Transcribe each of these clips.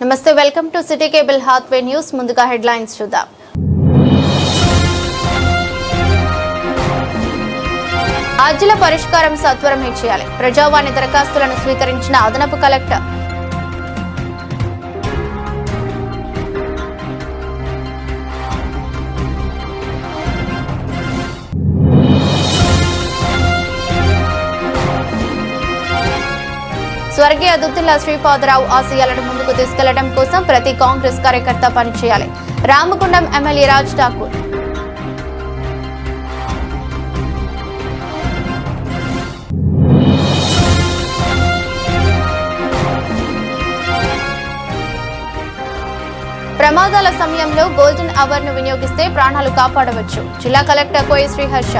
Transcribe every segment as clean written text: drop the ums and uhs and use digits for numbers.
నమస్తే, welcome to city cable Hathway news. ముందుగా headlines చూద్దాం. అర్జీల పరిష్కారం సత్వరమే చేయాలి. ప్రజావాణి దరఖాస్తులను స్వీకరించిన అదనపు కలెక్టర్. స్వర్గీయ దుద్దిల్ల శ్రీపాదరావు ఆశయాలను ముందుకు తీసుకెళ్లడం కోసం ప్రతి కాంగ్రెస్ కార్యకర్త పనిచేయాలి. రామగుండం ఎమ్మెల్యే రాజ్ ఠాకూర్. ప్రమాదాల సమయంలో గోల్డెన్ అవర్ ను వినియోగిస్తే ప్రాణాలు కాపాడవచ్చు. జిల్లా కలెక్టర్ కోయ శ్రీహర్ష.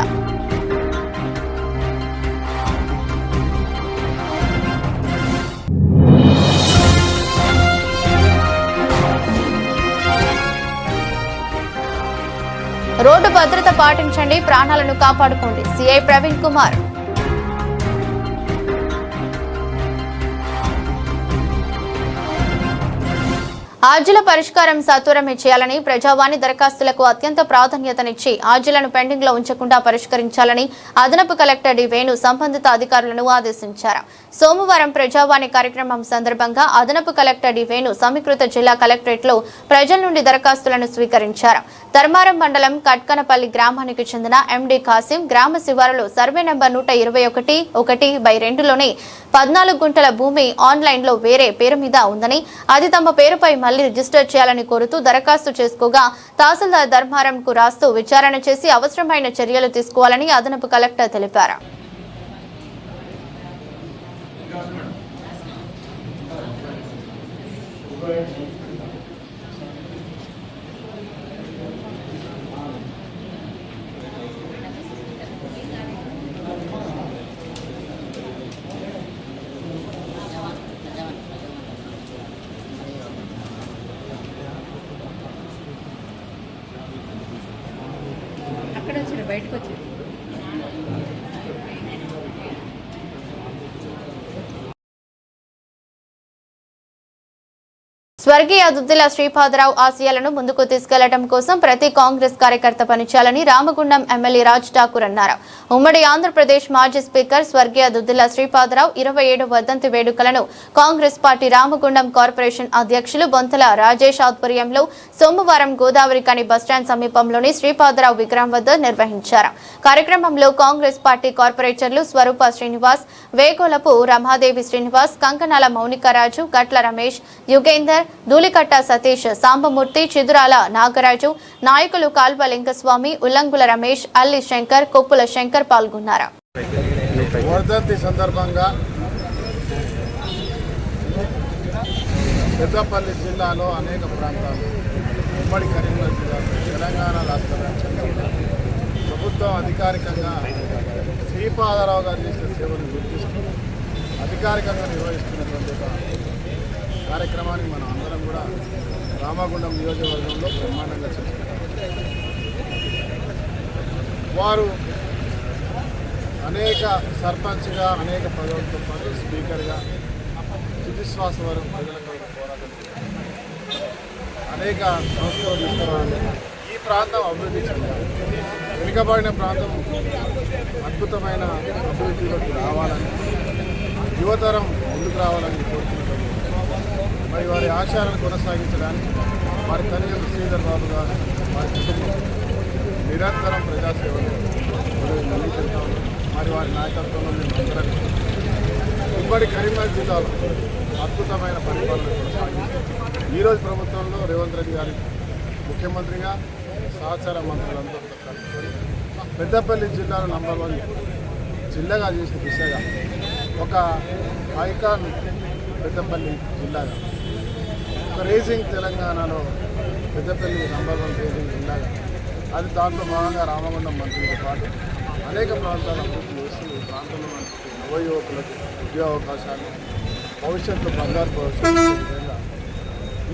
రోడ్డు భద్రత పాటించండి, ప్రాణాలను కాపాడుకోండి. సిఐ ప్రవీణ్ కుమార్. అర్జీల పరిష్కారం సత్వరమే చేయాలని, ప్రజావాణి దరఖాస్తులకు అత్యంత ప్రాధాన్యతనిచ్చి అర్జీలను పెండింగ్ లో ఉంచకుండా పరిష్కరించాలని అదనపు కలెక్టర్ డి వేణు సంబంధిత అధికారులను ఆదేశించారు. సోమవారం ప్రజావాణి కార్యక్రమం సందర్భంగా అదనపు కలెక్టర్ డి వేణు సమీకృత జిల్లా కలెక్టరేట్ లో ప్రజల నుండి దరఖాస్తులను స్వీకరించారు. ధర్మారం మండలం కట్కనపల్లి గ్రామానికి చెందిన ఎండి కాసిం గ్రామ శివారులో సర్వే నంబర్ 121/2లోని 14 గుంటల భూమి ఆన్లైన్ లో వేరే పేరు మీద ఉందని, అది తమ పేరుపై మళ్లీ రిజిస్టర్ చేయాలని కోరుతూ దరఖాస్తు చేసుకోగా తహసీల్దార్ ధర్మారం కు రాస్తూ విచారణ చేసి అవసరమైన చర్యలు తీసుకోవాలని అదనపు కలెక్టర్ తెలిపారు. అక్కడ వచ్చారు, బయటకు వచ్చారు. స్వర్గీయ దుద్దిల్ల శ్రీపాదరావు ఆశయాలను ముందుకు తీసుకెళ్లడం కోసం ప్రతి కాంగ్రెస్ కార్యకర్త పనిచేయాలని రామగుండం ఎమ్మెల్యే రాజ్ ఠాకూర్ అన్నారు. ఉమ్మడి ఆంధ్రప్రదేశ్ మాజీ స్పీకర్ స్వర్గీయ దుద్దిల్ల శ్రీపాదరావు 27వ వర్ధంతి వేడుకలను కాంగ్రెస్ పార్టీ రామగుండం కార్పొరేషన్ అధ్యక్షులు బొంతల రాజేష్ ఆధ్వర్యంలో సోమవారం గోదావరి కని బస్టాండ్ సమీపంలోని శ్రీపాదరావు విగ్రహం వద్ద నిర్వహించారు. కార్యక్రమంలో కాంగ్రెస్ పార్టీ కార్పొరేటర్లు స్వరూప శ్రీనివాస్, వేగోలపు రమాదేవి శ్రీనివాస్, కంకనాల మౌనికరాజు, గట్ల రమేష్, యుగేందర్, ధూళికట్ట సతీష్, సాంబమూర్తి, చిదురాల నాగరాజు, నాయకులు కాల్వ లింగస్వామి, ఉల్లంగుల రమేష్, అల్లి శంకర్, కొప్పుల శంకర్ పాల్గొన్నారు. వర్ధంతి సందర్భంగా పెద్దపల్లి జిల్లాలో అనేక ప్రాంతాలు, ఉమ్మడి కరీంనగర్ జిల్లాలో, తెలంగాణ రాష్ట్రంలో ప్రభుత్వం అధికారికంగా శ్రీపాదరావు గారు చేసిన సేవలు గుర్తిస్తూ అధికారికంగా నిర్వహిస్తున్నటువంటి కార్యక్రమాన్ని మనం అందరం కూడా రామగుండం నియోజకవర్గంలో బ్రహ్మాండంగా చేసుకుంటాం. వారు అనేక సర్పంచ్గా, అనేక పదవులతో పాటు స్పీకర్గా తుదిశ్వాస వరకు ప్రజల కొరకు పోరాటం అనేక సంస్థలు తీసుకురావాలి. ఈ ప్రాంతం అభివృద్ధి చెందాలి. వెనుకబడిన ప్రాంతం అద్భుతమైన అభివృద్ధిలోకి రావాలని, యువతరం ముందుకు రావాలని కోరుకుంటున్నాం. మరి వారి ఆశయాలను కొనసాగించడానికి వారి తల్లిదండ్రులు శ్రీధర్ బాబు గారు, వారి కుటుంబం నిరంతరం ప్రజాసేవలు ముందుకెళ్తా ఉన్నారు. మరి వారి నాయకత్వంలో మేము అందరం ఉమ్మడి కరీంనగర్ జిల్లాలో అద్భుతమైన పరిపాలన కొనసాగించారు. ఈరోజు ప్రభుత్వంలో రేవంత్ రెడ్డి గారి ముఖ్యమంత్రిగా సహచార మంత్రులందరూ కలుపుకొని పెద్దపల్లి జిల్లాను నంబర్ 1 జిల్లాగా చేసిన దిశగా ఒక ఐకాన్ పెద్దపల్లి జిల్లాగా, ఒక రేసింగ్ తెలంగాణలో పెద్దపల్లి నంబర్ 1 రేసింగ్ జిల్లాగా, అది దాంట్లో భాగంగా రామగుండం మంత్రితో పాటు అనేక ప్రాంతాల అభివృద్ధి చేస్తూ ఈ ప్రాంతంలో నవ యువకులకు ఉద్యోగావకాశాలు, భవిష్యత్తు బంగారు భవిష్యత్తు విధంగా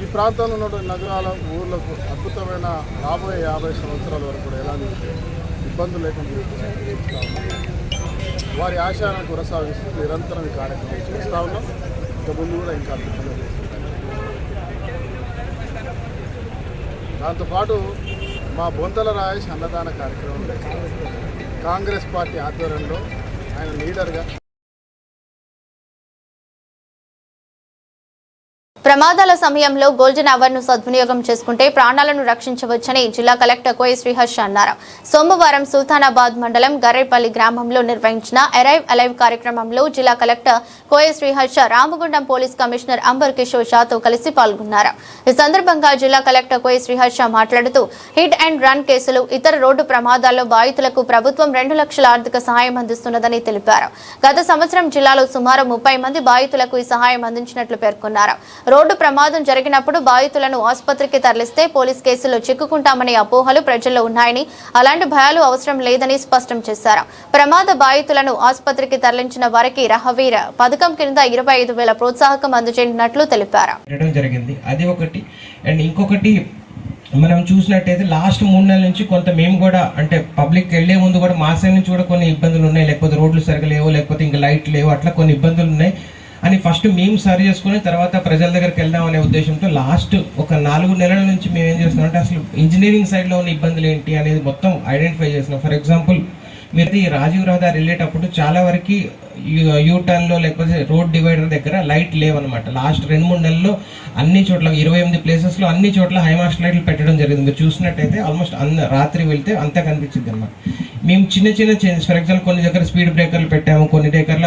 ఈ ప్రాంతంలో ఉన్నటువంటి నగరాల ఊర్లకు అద్భుతమైన రాబోయే 50 సంవత్సరాల వరకు కూడా ఎలాంటి ఇబ్బందులు లేకుండా వారి ఆశయాలను కొనసాగిస్తూ నిరంతరం ఈ కార్యక్రమం చేస్తూ ఉన్నాం. ఇంత ముందు కూడా ఇంకా దాంతోపాటు మా బొంతల రాయేష్ అన్నదాన కార్యక్రమం కాంగ్రెస్ పార్టీ ఆధ్వర్యంలో ఆయన లీడర్గా. ప్రమాదాల సమయంలో గోల్డెన్ అవర్ ను సద్వినియోగం చేసుకుంటే ప్రాణాలను రక్షించవచ్చని జిల్లా కలెక్టర్ కోయ శ్రీహర్ష అన్నారు. సోమవారం సుల్తానాబాద్ మండలం గర్రేపల్లి గ్రామంలో నిర్వహించిన అరైవ్ అలైవ్ కార్యక్రమంలో జిల్లా collector Koya Sriharsha Ramagundam police commissioner Ambar Kishore షాతో కలిసి పాల్గొన్నారు. ఈ సందర్భంగా జిల్లా కలెక్టర్ కోయ శ్రీహర్ష మాట్లాడుతూ హిట్ అండ్ రన్ కేసులు, ఇతర రోడ్డు ప్రమాదాల్లో బాధితులకు ప్రభుత్వం 2 లక్షల ఆర్థిక సహాయం అందిస్తున్నదని తెలిపారు. గత సంవత్సరం జిల్లాలో సుమారు 30 మంది బాధితులకు ఈ సహాయం అందించినట్లు పేర్కొన్నారు. రోడ్డు ప్రమాదం జరిగినప్పుడు బాధితులను ఆసుపత్రికి తరలిస్తే పోలీస్ కేసులో చిక్కుకుంటామనే అపోహలు ప్రజల్లో ఉన్నాయని, అలాంటి భయాలు అవసరం లేదని స్పష్టం చేశారు. ప్రమాద బాధితులను ఆసుపత్రికి తరలించిన వారికి రహవీర పథకం కింద 25,000 ప్రోత్సాహకం అందజేయనున్నట్లు తెలిపారు. అది ఒకటి. అండ్ ఇంకొకటి మనం చూసినట్టయితే లాస్ట్ 3 నెలల నుంచి కొంత మేము కూడా అంటే పబ్లిక్ వెళ్లే ముందు కూడా మా సైడ్ నుంచి కూడా కొన్ని ఇబ్బందులు ఉన్నాయి, లేకపోతే రోడ్లు సరిగా లేవు, లేకపోతే ఇంకా లైట్ లేవు, అట్లా కొన్ని ఇబ్బందులు ఉన్నాయి అని ఫస్ట్ మేము సరి చేసుకుని తర్వాత ప్రజల దగ్గరికి వెళ్దాం అనే ఉద్దేశంతో లాస్ట్ ఒక 4 నెలల నుంచి మేము ఏం చేస్తున్నాం అంటే అసలు ఇంజనీరింగ్ సైడ్లో ఉన్న ఇబ్బందులు ఏంటి అనేది మొత్తం ఐడెంటిఫై చేస్తున్నాం. ఫర్ ఎగ్జాంపుల్ మీరు ఈ రాజీవ్ రహదారి వెళ్ళేటప్పుడు చాలా వరకు యూటర్న్లో లేకపోతే రోడ్ డివైడర్ దగ్గర లైట్ లేవన్నమాట. లాస్ట్ 2-3 నెలల్లో అన్ని చోట్ల 28 ప్లేసెస్లో అన్ని చోట్ల హైమాస్ట్ లైట్లు పెట్టడం జరిగింది. మీరు చూసినట్టయితే ఆల్మోస్ట్ రాత్రి వెళ్తే అంతా కనిపించింది అనమాట. మేము చిన్న చేంజెస్, ఫర్ ఎగ్జాంపుల్ కొన్ని దగ్గర స్పీడ్ బ్రేకర్లు పెట్టాము, కొన్ని దగ్గర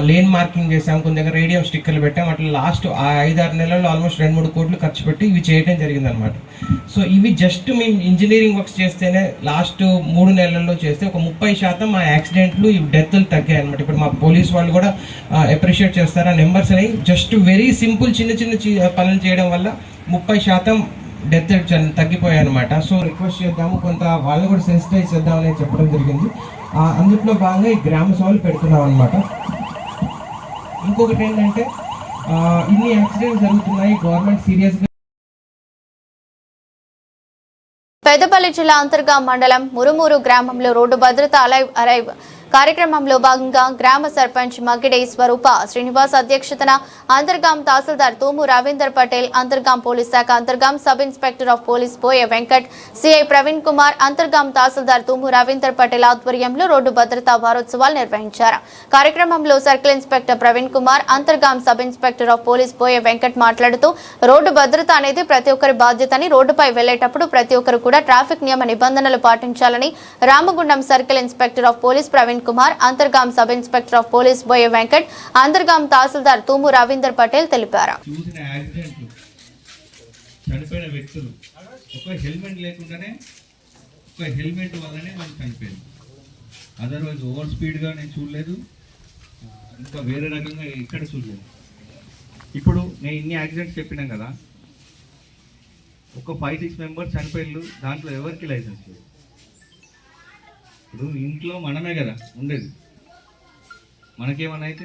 లేన్ మార్కింగ్ చేసాము, కొన్ని దగ్గర రేడియం స్టిక్కర్లు పెట్టాము. అట్లా లాస్ట్ 5-6 నెలల్లో ఆల్మోస్ట్ 2-3 కోట్లు ఖర్చు పెట్టి ఇవి చేయడం జరిగింది అనమాట. సో ఇవి జస్ట్ మేము ఇంజనీరింగ్ వర్క్స్ చేస్తేనే లాస్ట్ 3 నెలల్లో చేస్తే ఒక 30% ఆ యాక్సిడెంట్లు ఈ డెత్లు తగ్గాయి అనమాట. ఇప్పుడు మా పోలీస్ వాళ్ళు కూడా అప్రిషియేట్ చేస్తారు ఆ నెంబర్స్ అని. జస్ట్ వెరీ సింపుల్ చిన్న పనులు చేయడం వల్ల 30% డెత్ తగ్గిపోయాయి అనమాట. సో రిక్వెస్ట్ చేద్దాము, కొంత వాళ్ళు కూడా సెన్సిటైజ్ చేద్దామని చెప్పడం జరిగింది. అందులో భాగంగా ఈ గ్రామ సభలు పెడుతున్నాం అనమాట. ఇంకొకటి ఏంటంటే ఇన్ని యాక్సిడెంట్స్ జరుగుతున్నాయి, గవర్నమెంట్ సీరియస్గా. పెద్దపల్లి జిల్లా అంతర్గాం మండలం మురుమూరు గ్రామంలో రోడ్డు భద్రత అరైవ్ కార్యక్రమంలో భాగంగా గ్రామ సర్పంచ్ మగిడే స్వరూప శ్రీనివాస్ అధ్యక్షతన అంతర్గాం తహసీల్దార్ తూము రవీందర్ పటేల్, అంతర్గాం పోలీస్ శాఖ Antargam sub inspector of police Boya Venkat, CI Praveen Kumar, Antargam tahsildar Thumu Ravinder Patel ఆధ్వర్యంలో రోడ్డు భద్రతా వారోత్సవాలు నిర్వహించారు. కార్యక్రమంలో circle inspector Praveen Kumar, Antargam sub inspector of police Boya Venkat మాట్లాడుతూ రోడ్డు భద్రత అనేది ప్రతి ఒక్కరి బాధ్యతని, రోడ్డుపై వెళ్లేటప్పుడు ప్రతి ఒక్కరు కూడా ట్రాఫిక్ నియమ నిబంధనలు పాటించాలని Ramagundam circle inspector of police Praveen Kumar, Antargam sub inspector of police Boya Venkat, Antargam tahsildar Thumu Ravinder Patel తెలిపారు. చనిపోయిన వ్యక్తులు ఒక హెల్మెట్ లేకుండానే, ఒక హెల్మెట్ వల్లనే మనం చనిపోయింది. అదర్వైజ్ ఓవర్ స్పీడ్గా నేను చూడలేదు, ఇంకా వేరే రకంగా ఇక్కడ చూడలేదు. ఇప్పుడు నేను ఇన్ని యాక్సిడెంట్స్ చెప్పినాం కదా, ఒక 5-6 మెంబర్స్ చనిపోయిళ్ళు, దాంట్లో ఎవరికి లైసెన్స్ లేదు. ఇప్పుడు ఇంట్లో మనమే కదా ఉండేది, మనకేమన్నా అయితే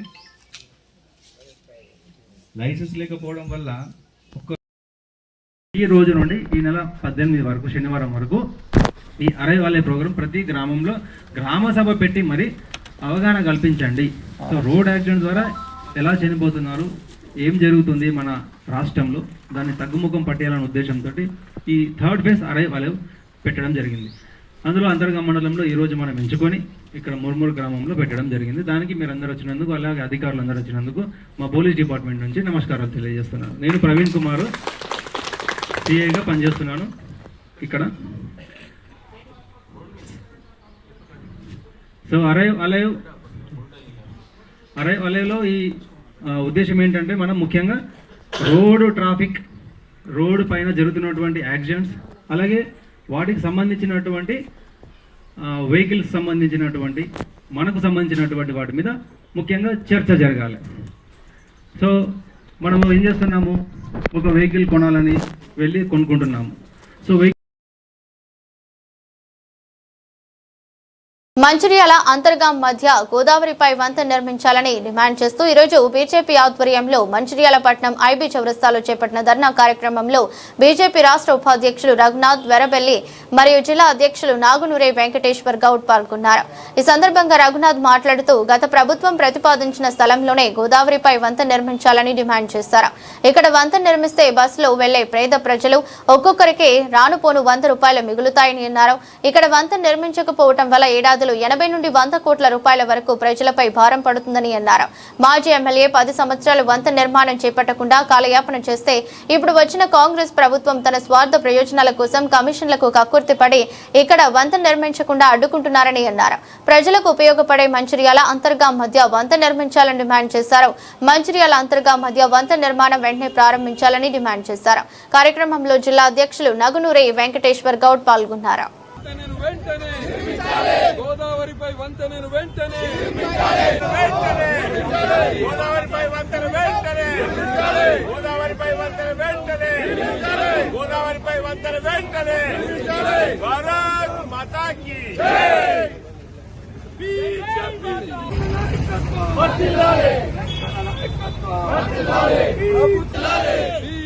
లైసెన్స్ లేకపోవడం వల్ల ఈ రోజు నుండి ఈ నెల 18 వరకు శనివారం వరకు ఈ అరైవ్ అలైవ్ ప్రోగ్రాం ప్రతి గ్రామంలో గ్రామ సభ పెట్టి మరి అవగాహన కల్పించండి. సో రోడ్ యాక్సిడెంట్ ద్వారా ఎలా చనిపోతున్నారు, ఏం జరుగుతుంది మన రాష్ట్రంలో, దాన్ని తగ్గుముఖం పట్టేయాలనే ఉద్దేశంతో ఈ 3rd ఫేజ్ అరైవ్ అలైవ్ పెట్టడం జరిగింది. అందులో అంతర్గాం మండలంలో ఈరోజు మనం ఎంచుకొని ఇక్కడ మురుమూరు గ్రామంలో పెట్టడం జరిగింది. దానికి మీరు అందరూ వచ్చినందుకు, అలాగే అధికారులు అందరూ వచ్చినందుకు మా పోలీస్ డిపార్ట్మెంట్ నుంచి నమస్కారాలు తెలియజేస్తున్నాను. నేను ప్రవీణ్ కుమార్ సిఐగా పనిచేస్తున్నాను ఇక్కడ. సో అరైవ్ అలైవ్లో ఈ ఉద్దేశం ఏంటంటే మనం ముఖ్యంగా రోడ్డు పైన జరుగుతున్నటువంటి యాక్సిడెంట్స్, అలాగే వాటికి సంబంధించినటువంటి వెహికల్స్ సంబంధించినటువంటి మనకు సంబంధించినటువంటి వాటి మీద ముఖ్యంగా చర్చ జరగాలి. సో మనము ఏం చేస్తున్నాము, ఒక వెహికల్ కొనాలని వెళ్ళి కొనుక్కుంటున్నాము. సో మంచిర్యాల అంతర్గాం మధ్య గోదావరిపై వంతెన నిర్మించాలని డిమాండ్ చేస్తూ ఈరోజు బీజేపీ ఆధ్వర్యంలో మంచిర్యాల పట్నం ఐబీ చౌరస్తాలో చేపట్టిన ధర్నా కార్యక్రమంలో బీజేపీ రాష్ట్ర ఉపాధ్యక్షులు రఘునాథ్ వెరబెల్లి మరియు జిల్లా అధ్యక్షులు నాగునూరే వెంకటేశ్వర్ గౌడ్ పాల్గొన్నారు. ఈ సందర్భంగా రఘునాథ్ మాట్లాడుతూ గత ప్రభుత్వం ప్రతిపాదించిన స్థలంలోనే గోదావరిపై వంతెన నిర్మించాలని డిమాండ్ చేశారు. ఇక్కడ వంతెన నిర్మిస్తే బస్సులో వెళ్లే పేద ప్రజలు ఒక్కొక్కరికి రానుపోను ₹100 మిగులుతాయని అన్నారు. ఇక్కడ వంతెన నిర్మించకపోవడం వల్ల ఏడాదిలో 80 నుండి 100 కోట్ల రూపాయల వరకు ప్రజలపై భారం పడుతుందని అన్నారు. మాజీ ఎమ్మెల్యే 10 సంవత్సరాలు వంతెన నిర్మాణం చేపట్టకుండా కాలయాపన చేస్తే ఇప్పుడు వచ్చిన కాంగ్రెస్ ప్రభుత్వం తన స్వార్థ ప్రయోజనాల కోసం కమిషన్లకు కక్కుర్తిపడి ఇక్కడ వంతెన నిర్మించకుండా అడ్డుకుంటున్నారని అన్నారు. ప్రజలకు ఉపయోగపడే మంచిర్యాల అంతర్గాం మధ్య వంతెన నిర్మించాలని డిమాండ్ చేశారు. మంచిర్యాల అంతర్గాం మధ్య వంతెన నిర్మాణం వెంటనే ప్రారంభించాలని డిమాండ్ చేశారు. కార్యక్రమంలో జిల్లా అధ్యక్షులు నగునూరే వెంకటేశ్వర్ గౌడ్ పాల్గొన్నారు. గోదావరిపై వంతెనను వెంటనే భారత్ మాతాకి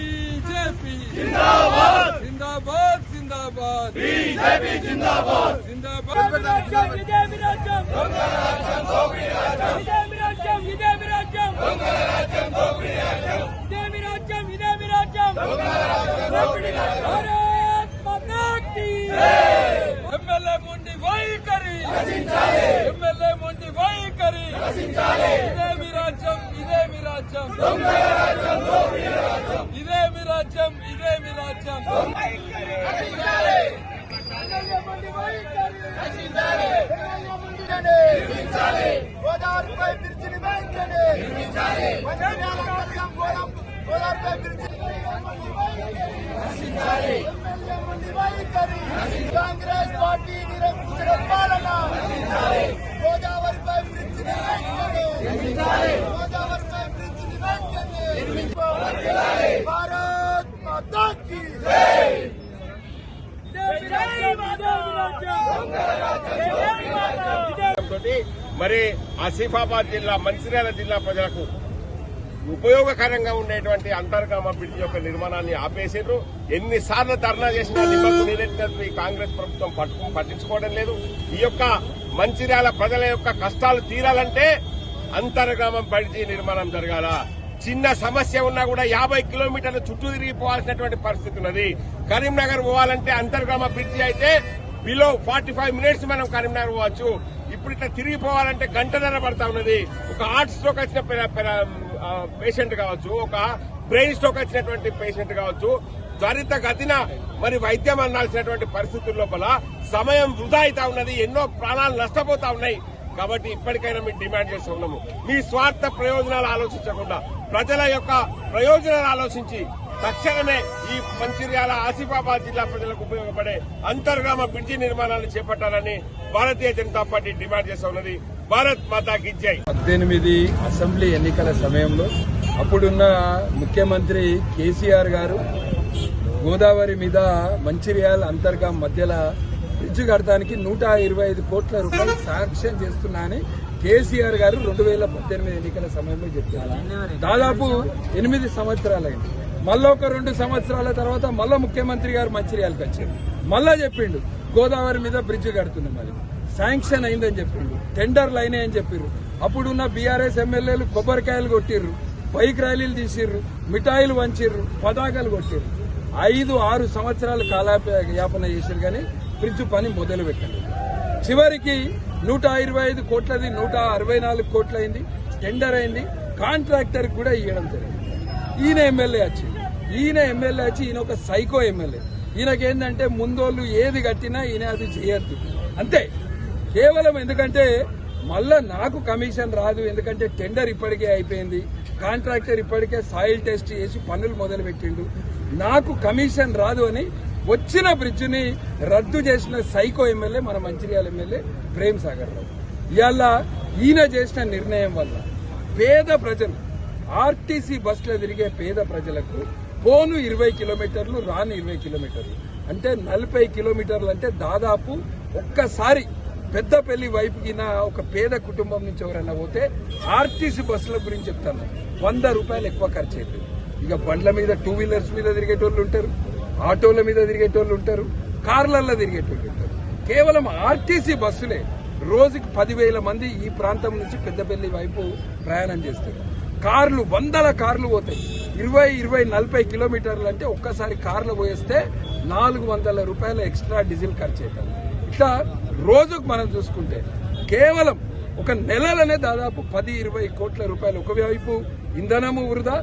బీజేపీ జిందాబాద్ జిందాబాద్ జిందాబాద్ బీజేపీ జిందాబాద్ జిందాబాద్ ఇదేమి రాజ్యం దొంగల రాజ్యం దోపిడీ రాజ్యం ఇదేమి రాజ్యం ఇదేమి రాజ్యం దొంగల రాజ్యం దోపిడీ రాజ్యం ఇదేమి రాజ్యం ఇదేమి రాజ్యం దొంగల రాజ్యం దోపిడీ రాజ్యం భారత్ మాతాకి ఎమ్మెల్యే ముండి వైఖరి రచించాలి ఎమ్మెల్యే ముండి వైఖరి రచించాలి ఇదేమి రాజ్యం ఇదేమి రాజ్యం దొంగల రాజ్యం దోపిడీ రాజ్యం ఇదేమి రాజ్యం ఇదేమి రాజ్యం రచించాలి గోదావరిపై బ్రిడ్జిని వెంటనే నిర్మించాలి. గోదావరిపై బ్రిడ్జిని రక్షించాలి. కాంగ్రెస్ పార్టీ నిరంకుశ పాలన గోదావరిపై బ్రిడ్జిని వెంటనే నిర్మించాలి. గోదావరిపై బ్రిడ్జిని వెంటనే నిర్మించాలి. భారత్ మాతాకి మరి ఆసిఫాబాద్ జిల్లా మంచిర్యాల జిల్లా ప్రజలకు ఉపయోగకరంగా ఉండేటువంటి అంతర్గామ బ్రిడ్జి యొక్క నిర్మాణాన్ని ఆపేసారు. ఎన్నిసార్లు ధర్నా చేసినా నిమ్మకు నీరెత్తినట్టు ఈ కాంగ్రెస్ ప్రభుత్వం పట్టించుకోవడం లేదు. ఈ యొక్క మంచిర్యాల ప్రజల యొక్క కష్టాలు తీరాలంటే అంతర్గామ బ్రిడ్జి నిర్మాణం జరగాల. చిన్న సమస్య ఉన్నా కూడా 50 కిలోమీటర్ల చుట్టూ తిరిగిపోవాల్సినటువంటి పరిస్థితి ఉన్నది. కరీంనగర్ పోవాలంటే అంతర్గామ బ్రిడ్జి అయితే బిలో 45 మినిట్స్ మనం కరీంనగర్ పోవచ్చు. ఇప్పుడు ఇట్లా తిరిగిపోవాలంటే గంటన్నర పడతా ఉన్నది. ఒక హార్ట్ స్ట్రోక్ వచ్చిన పేషెంట్ కావచ్చు, ఒక బ్రెయిన్ స్ట్రోక్ వచ్చినటువంటి పేషెంట్ కావచ్చు, త్వరిత గతిన మరి వైద్యం అందాల్సినటువంటి పరిస్థితుల లోపల సమయం వృధా అవుతా ఉన్నది. ఎన్నో ప్రాణాలు నష్టపోతా ఉన్నాయి. కాబట్టి ఇప్పటికైనా మేము డిమాండ్ చేస్తూ ఉన్నాము, మీ స్వార్థ ప్రయోజనాలు ఆలోచించకుండా ప్రజల యొక్క ప్రయోజనాలు ఆలోచించి తక్షణమే ఈ మంచిర్యాల ఆసిఫాబాద్ జిల్లా ప్రజలకు ఉపయోగపడే అంతర్గామ బ్రిడ్జి నిర్మాణాన్ని చేపట్టాలని భారతీయ జనతా పార్టీ డిమాండ్ చేస్తూ ఉన్నది. భారత్ మాతాకి జై. 18 అసెంబ్లీ ఎన్నికల సమయంలో అప్పుడున్న ముఖ్యమంత్రి కేసీఆర్ గారు గోదావరి మీద మంచిర్యాల అంతర్గాం మధ్యలో బ్రిడ్జ్ కడటానికి 125 కోట్ల రూపాయలు శాంక్షన్ చేస్తున్నా అని కేసీఆర్ గారు 2018 ఎన్నికల సమయంలో చెప్పారు. దాదాపు 8 సంవత్సరాలైంది. మళ్ళీ ఒక 2 సంవత్సరాల తర్వాత మళ్ళా ముఖ్యమంత్రి గారు మంచిర్యాలకు వచ్చారు. మళ్ళా చెప్పిండు గోదావరి మీద బ్రిడ్జ్ కడుతున్నాం, మరి శాంక్షన్ అయిందని చెప్పిండు, టెండర్లు అయినాయని చెప్పిర్రు. అప్పుడున్న బీఆర్ఎస్ ఎమ్మెల్యేలు కొబ్బరికాయలు కొట్టిర్రు, బైక్ ర్యాలీలు తీసిర్రు, మిఠాయిలు వంచిర్రు, పతాకాలు కొట్టిర్రు. 5-6 సంవత్సరాలు కాలయాపన చేశారు కానీ బ్రిడ్జ్ పని మొదలు పెట్టండి. చివరికి 125 కోట్లది 164 కోట్లయింది. టెండర్ అయింది, కాంట్రాక్టర్ కూడా ఇవ్వడం జరిగింది. ఈయన ఎమ్మెల్యే వచ్చి ఈయన ఒక సైకో ఎమ్మెల్యే. ఈయనకేందంటే ముందోళ్ళు ఏది కట్టినా ఈయన అది చేయద్దు అంతే, కేవలం ఎందుకంటే మళ్ళా నాకు కమిషన్ రాదు, ఎందుకంటే టెండర్ ఇప్పటికే అయిపోయింది, కాంట్రాక్టర్ ఇప్పటికే సాయిల్ టెస్ట్ చేసి పనులు మొదలు పెట్టిండు, నాకు కమిషన్ రాదు అని వచ్చిన బ్రిడ్జిని రద్దు చేసిన సైకో ఎమ్మెల్యే మన మంచిర్యాల ఎమ్మెల్యే ప్రేమ్ సాగర్ రావు. ఇవాళ ఈయన చేసిన నిర్ణయం వల్ల పేద ప్రజలు, ఆర్టీసీ బస్సులో తిరిగే పేద ప్రజలకు పోను 20 కిలోమీటర్లు, రాను 20 కిలోమీటర్లు, అంటే 40 కిలోమీటర్లు, అంటే దాదాపు ఒక్కసారి పెద్దపల్లి వైపుకిన ఒక పేద కుటుంబం నుంచి ఎవరైనా పోతే ఆర్టీసీ బస్సుల గురించి చెప్తాను, 100 రూపాయలు ఎక్కువ ఖర్చు అవుతుంది. ఇక బండ్ల మీద, 2 వీలర్స్ మీద తిరిగేటోళ్ళు ఉంటారు, ఆటోల మీద తిరిగేటోళ్ళు ఉంటారు, కార్లల్లో తిరిగేటోళ్ళు ఉంటారు. కేవలం ఆర్టీసీ బస్సులే రోజుకి 10,000 మంది ఈ ప్రాంతం నుంచి పెద్దపల్లి వైపు ప్రయాణం చేస్తారు. కార్లు, 100 కార్లు పోతాయి. 20-40 కిలోమీటర్లు అంటే ఒక్కసారి కార్లు పోయేస్తే 400 రూపాయల ఎక్స్ట్రా డీజిల్ ఖర్చు అవుతుంది. ఇట్లా రోజుకు మనం చూసుకుంటే కేవలం ఒక నెలలోనే దాదాపు 10-20 కోట్ల రూపాయలు. ఒకవైపు ఇంధనము వృధా,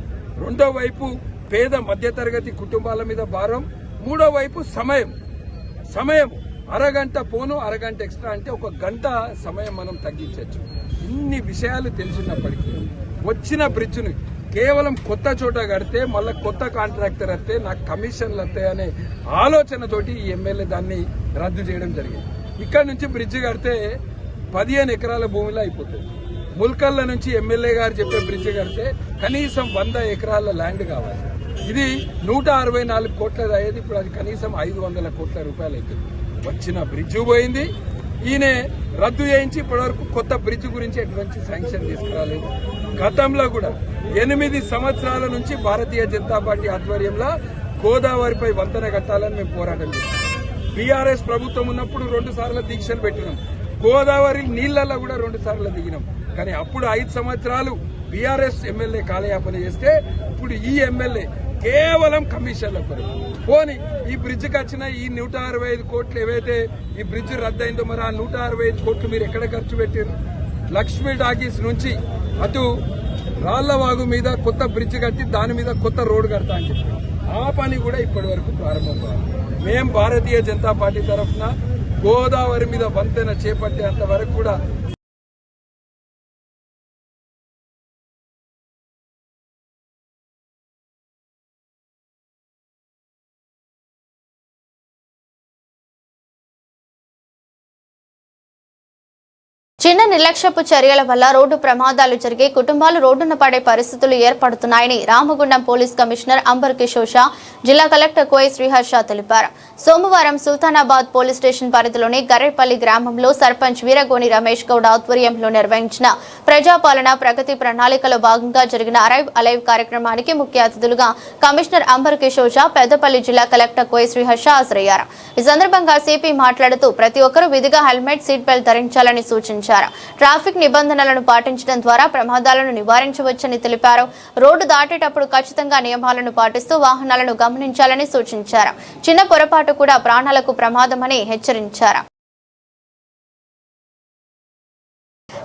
రెండో వైపు పేద మధ్యతరగతి కుటుంబాల మీద భారం, మూడో వైపు సమయం అరగంట పోను, అరగంట ఎక్స్ట్రా అంటే 1 గంట సమయం మనం తగ్గించవచ్చు. ఇన్ని విషయాలు తెలిసినప్పటికీ వచ్చిన బ్రిడ్జ్ను కేవలం కొత్త చోట కడితే మళ్ళీ కొత్త కాంట్రాక్టర్ వస్తే నాకు కమిషన్లు వస్తాయనే ఆలోచనతోటి ఈ ఎమ్మెల్యే దాన్ని రద్దు చేయడం జరిగింది. ఇక్కడ నుంచి బ్రిడ్జ్ కడితే 15 ఎకరాల భూమిలో అయిపోతుంది. ముల్కల్ల నుంచి ఎమ్మెల్యే గారు చెప్పే బ్రిడ్జ్ కడితే కనీసం 100 ఎకరాల ల్యాండ్ కావాలి. ఇది 164 కోట్లది అయ్యేది, ఇప్పుడు అది కనీసం 500 కోట్ల రూపాయలు అవుతుంది. వచ్చిన బ్రిడ్జ్ పోయింది, ఈయన రద్దు చేయించి ఇప్పటివరకు కొత్త బ్రిడ్జ్ గురించి ఎటువంటి శాంక్షన్ తీసుకురాలేదు. గతంలో కూడా 8 సంవత్సరాల నుంచి భారతీయ జనతా పార్టీ ఆధ్వర్యంలో గోదావరిపై వంతెన కట్టాలని మేము పోరాటం చేస్తాం. బీఆర్ఎస్ ప్రభుత్వం ఉన్నప్పుడు 2 సార్లు దీక్షలు పెట్టినాం. గోదావరి నీళ్లలో కూడా 2 సార్లు దిగినాం. కానీ అప్పుడు 5 సంవత్సరాలు బీఆర్ఎస్ ఎమ్మెల్యే కాలయాపన చేస్తే ఇప్పుడు ఈ ఎమ్మెల్యే కేవలం కమిషన్ల కొరకు పోని ఈ బ్రిడ్జ్కి వచ్చిన ఈ 165 కోట్లు ఏవైతే ఈ బ్రిడ్జ్ రద్దయిందో మరి ఆ 165 కోట్లు మీరు ఎక్కడ ఖర్చు పెట్టారు? లక్ష్మీ టాకీస్ నుంచి అటు రాళ్లవాగు మీద కొత్త బ్రిడ్జ్ కట్టి దాని మీద కొత్త రోడ్డు కడతా అని చెప్పి ఆ పని కూడా ఇప్పటి వరకు ప్రారంభం కాదు. మేం భారతీయ జనతా పార్టీ తరఫున గోదావరి మీద వంతెన చేపట్టేంత వరకు కూడా చిన్న నిర్లక్ష్యపు చర్యల వల్ల రోడ్డు ప్రమాదాలు జరిగి కుటుంబాలు రోడ్డున పడే పరిస్థితులు ఏర్పడుతున్నాయని రామగుండం పోలీస్ కమిషనర్ అంబర్ కిషోర్ షా, జిల్లా కలెక్టర్ కోయ శ్రీహర్ష తెలిపారు. సోమవారం సుల్తానాబాద్ పోలీస్ స్టేషన్ పరిధిలోని గర్రెపల్లి గ్రామంలో సర్పంచ్ వీరగోని రమేష్ గౌడ్ ఆధ్వర్యంలో నిర్వహించిన ప్రజాపాలన ప్రగతి ప్రణాళికలో భాగంగా జరిగిన అరైవ్ అలైవ్ కార్యక్రమానికి ముఖ్య అతిథులుగా కమిషనర్ అంబర్ కిషోర్ షా, పెద్దపల్లి జిల్లా కలెక్టర్ కోయ శ్రీహర్ష హాజరయ్యారు. ఈ సందర్భంగా సిపి మాట్లాడుతూ ప్రతి ఒక్కరూ విధిగా హెల్మెట్, సీట్ బెల్ట్ ధరించాలని సూచించారు. ట్రాఫిక్ నిబంధనలను పాటించడం ద్వారా ప్రమాదాలను నివారించవచ్చని తెలిపారు. రోడ్డు దాటేటప్పుడు ఖచ్చితంగా నియమాలను పాటిస్తూ వాహనాలను గమనించాలని సూచించారు. చిన్న పొరపాటు కూడా ప్రాణాలకు ప్రమాదమని హెచ్చరించారు.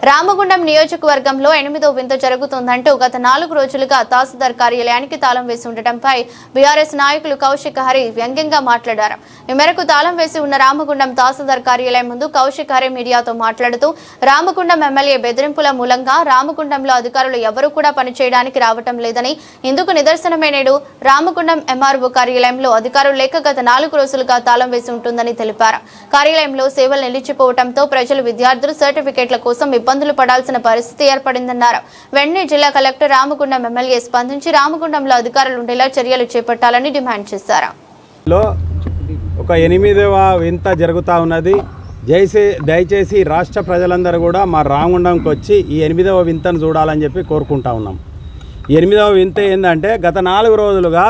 రామగుండం నియోజకవర్గంలో 8వ వింత జరుగుతోందంటూ గత 4 రోజులుగా తహసీల్దార్ కార్యాలయానికి తాళం వేసి ఉండటంపై బీఆర్ఎస్ నాయకులు కౌశిక్ హరి వ్యంగ్యంగా మాట్లాడారు. ఈ మేరకు తాళం వేసి ఉన్న రామగుండం తహసీల్దార్ కార్యాలయం ముందు కౌశిక్ హరి మీడియాతో మాట్లాడుతూ రామగుండం ఎమ్మెల్యే బెదిరింపుల మూలంగా రామగుండంలో అధికారులు ఎవరూ కూడా పనిచేయడానికి రావటం లేదని, ఇందుకు నిదర్శనమే నేడు రామగుండం ఎంఆర్ఓ కార్యాలయంలో అధికారులు లేక గత 4 రోజులుగా తాళం వేసి ఉంటుందని తెలిపారు. కార్యాలయంలో సేవలు నిలిచిపోవడంతో ప్రజలు, విద్యార్థులు సర్టిఫికేట్ల కోసం ఇబ్బందులు పడాల్సిన పరిస్థితి ఏర్పడిందన్నారు. వెంటనే జిల్లా కలెక్టర్ రామగుండం ఎమ్మెల్యే స్పందించి రామగుండంలో అధికారులు ఉండేలా చర్యలు చేపట్టాలని డిమాండ్ చేశారు. ఒక 8వ వింత జరుగుతూ ఉన్నది. దయచేసి రాష్ట్ర ప్రజలందరూ కూడా మా రామగుండంకి వచ్చి ఈ 8వ వింతను చూడాలని చెప్పి కోరుకుంటా ఉన్నాం. ఈ 8వ వింత ఏంటంటే గత 4 రోజులుగా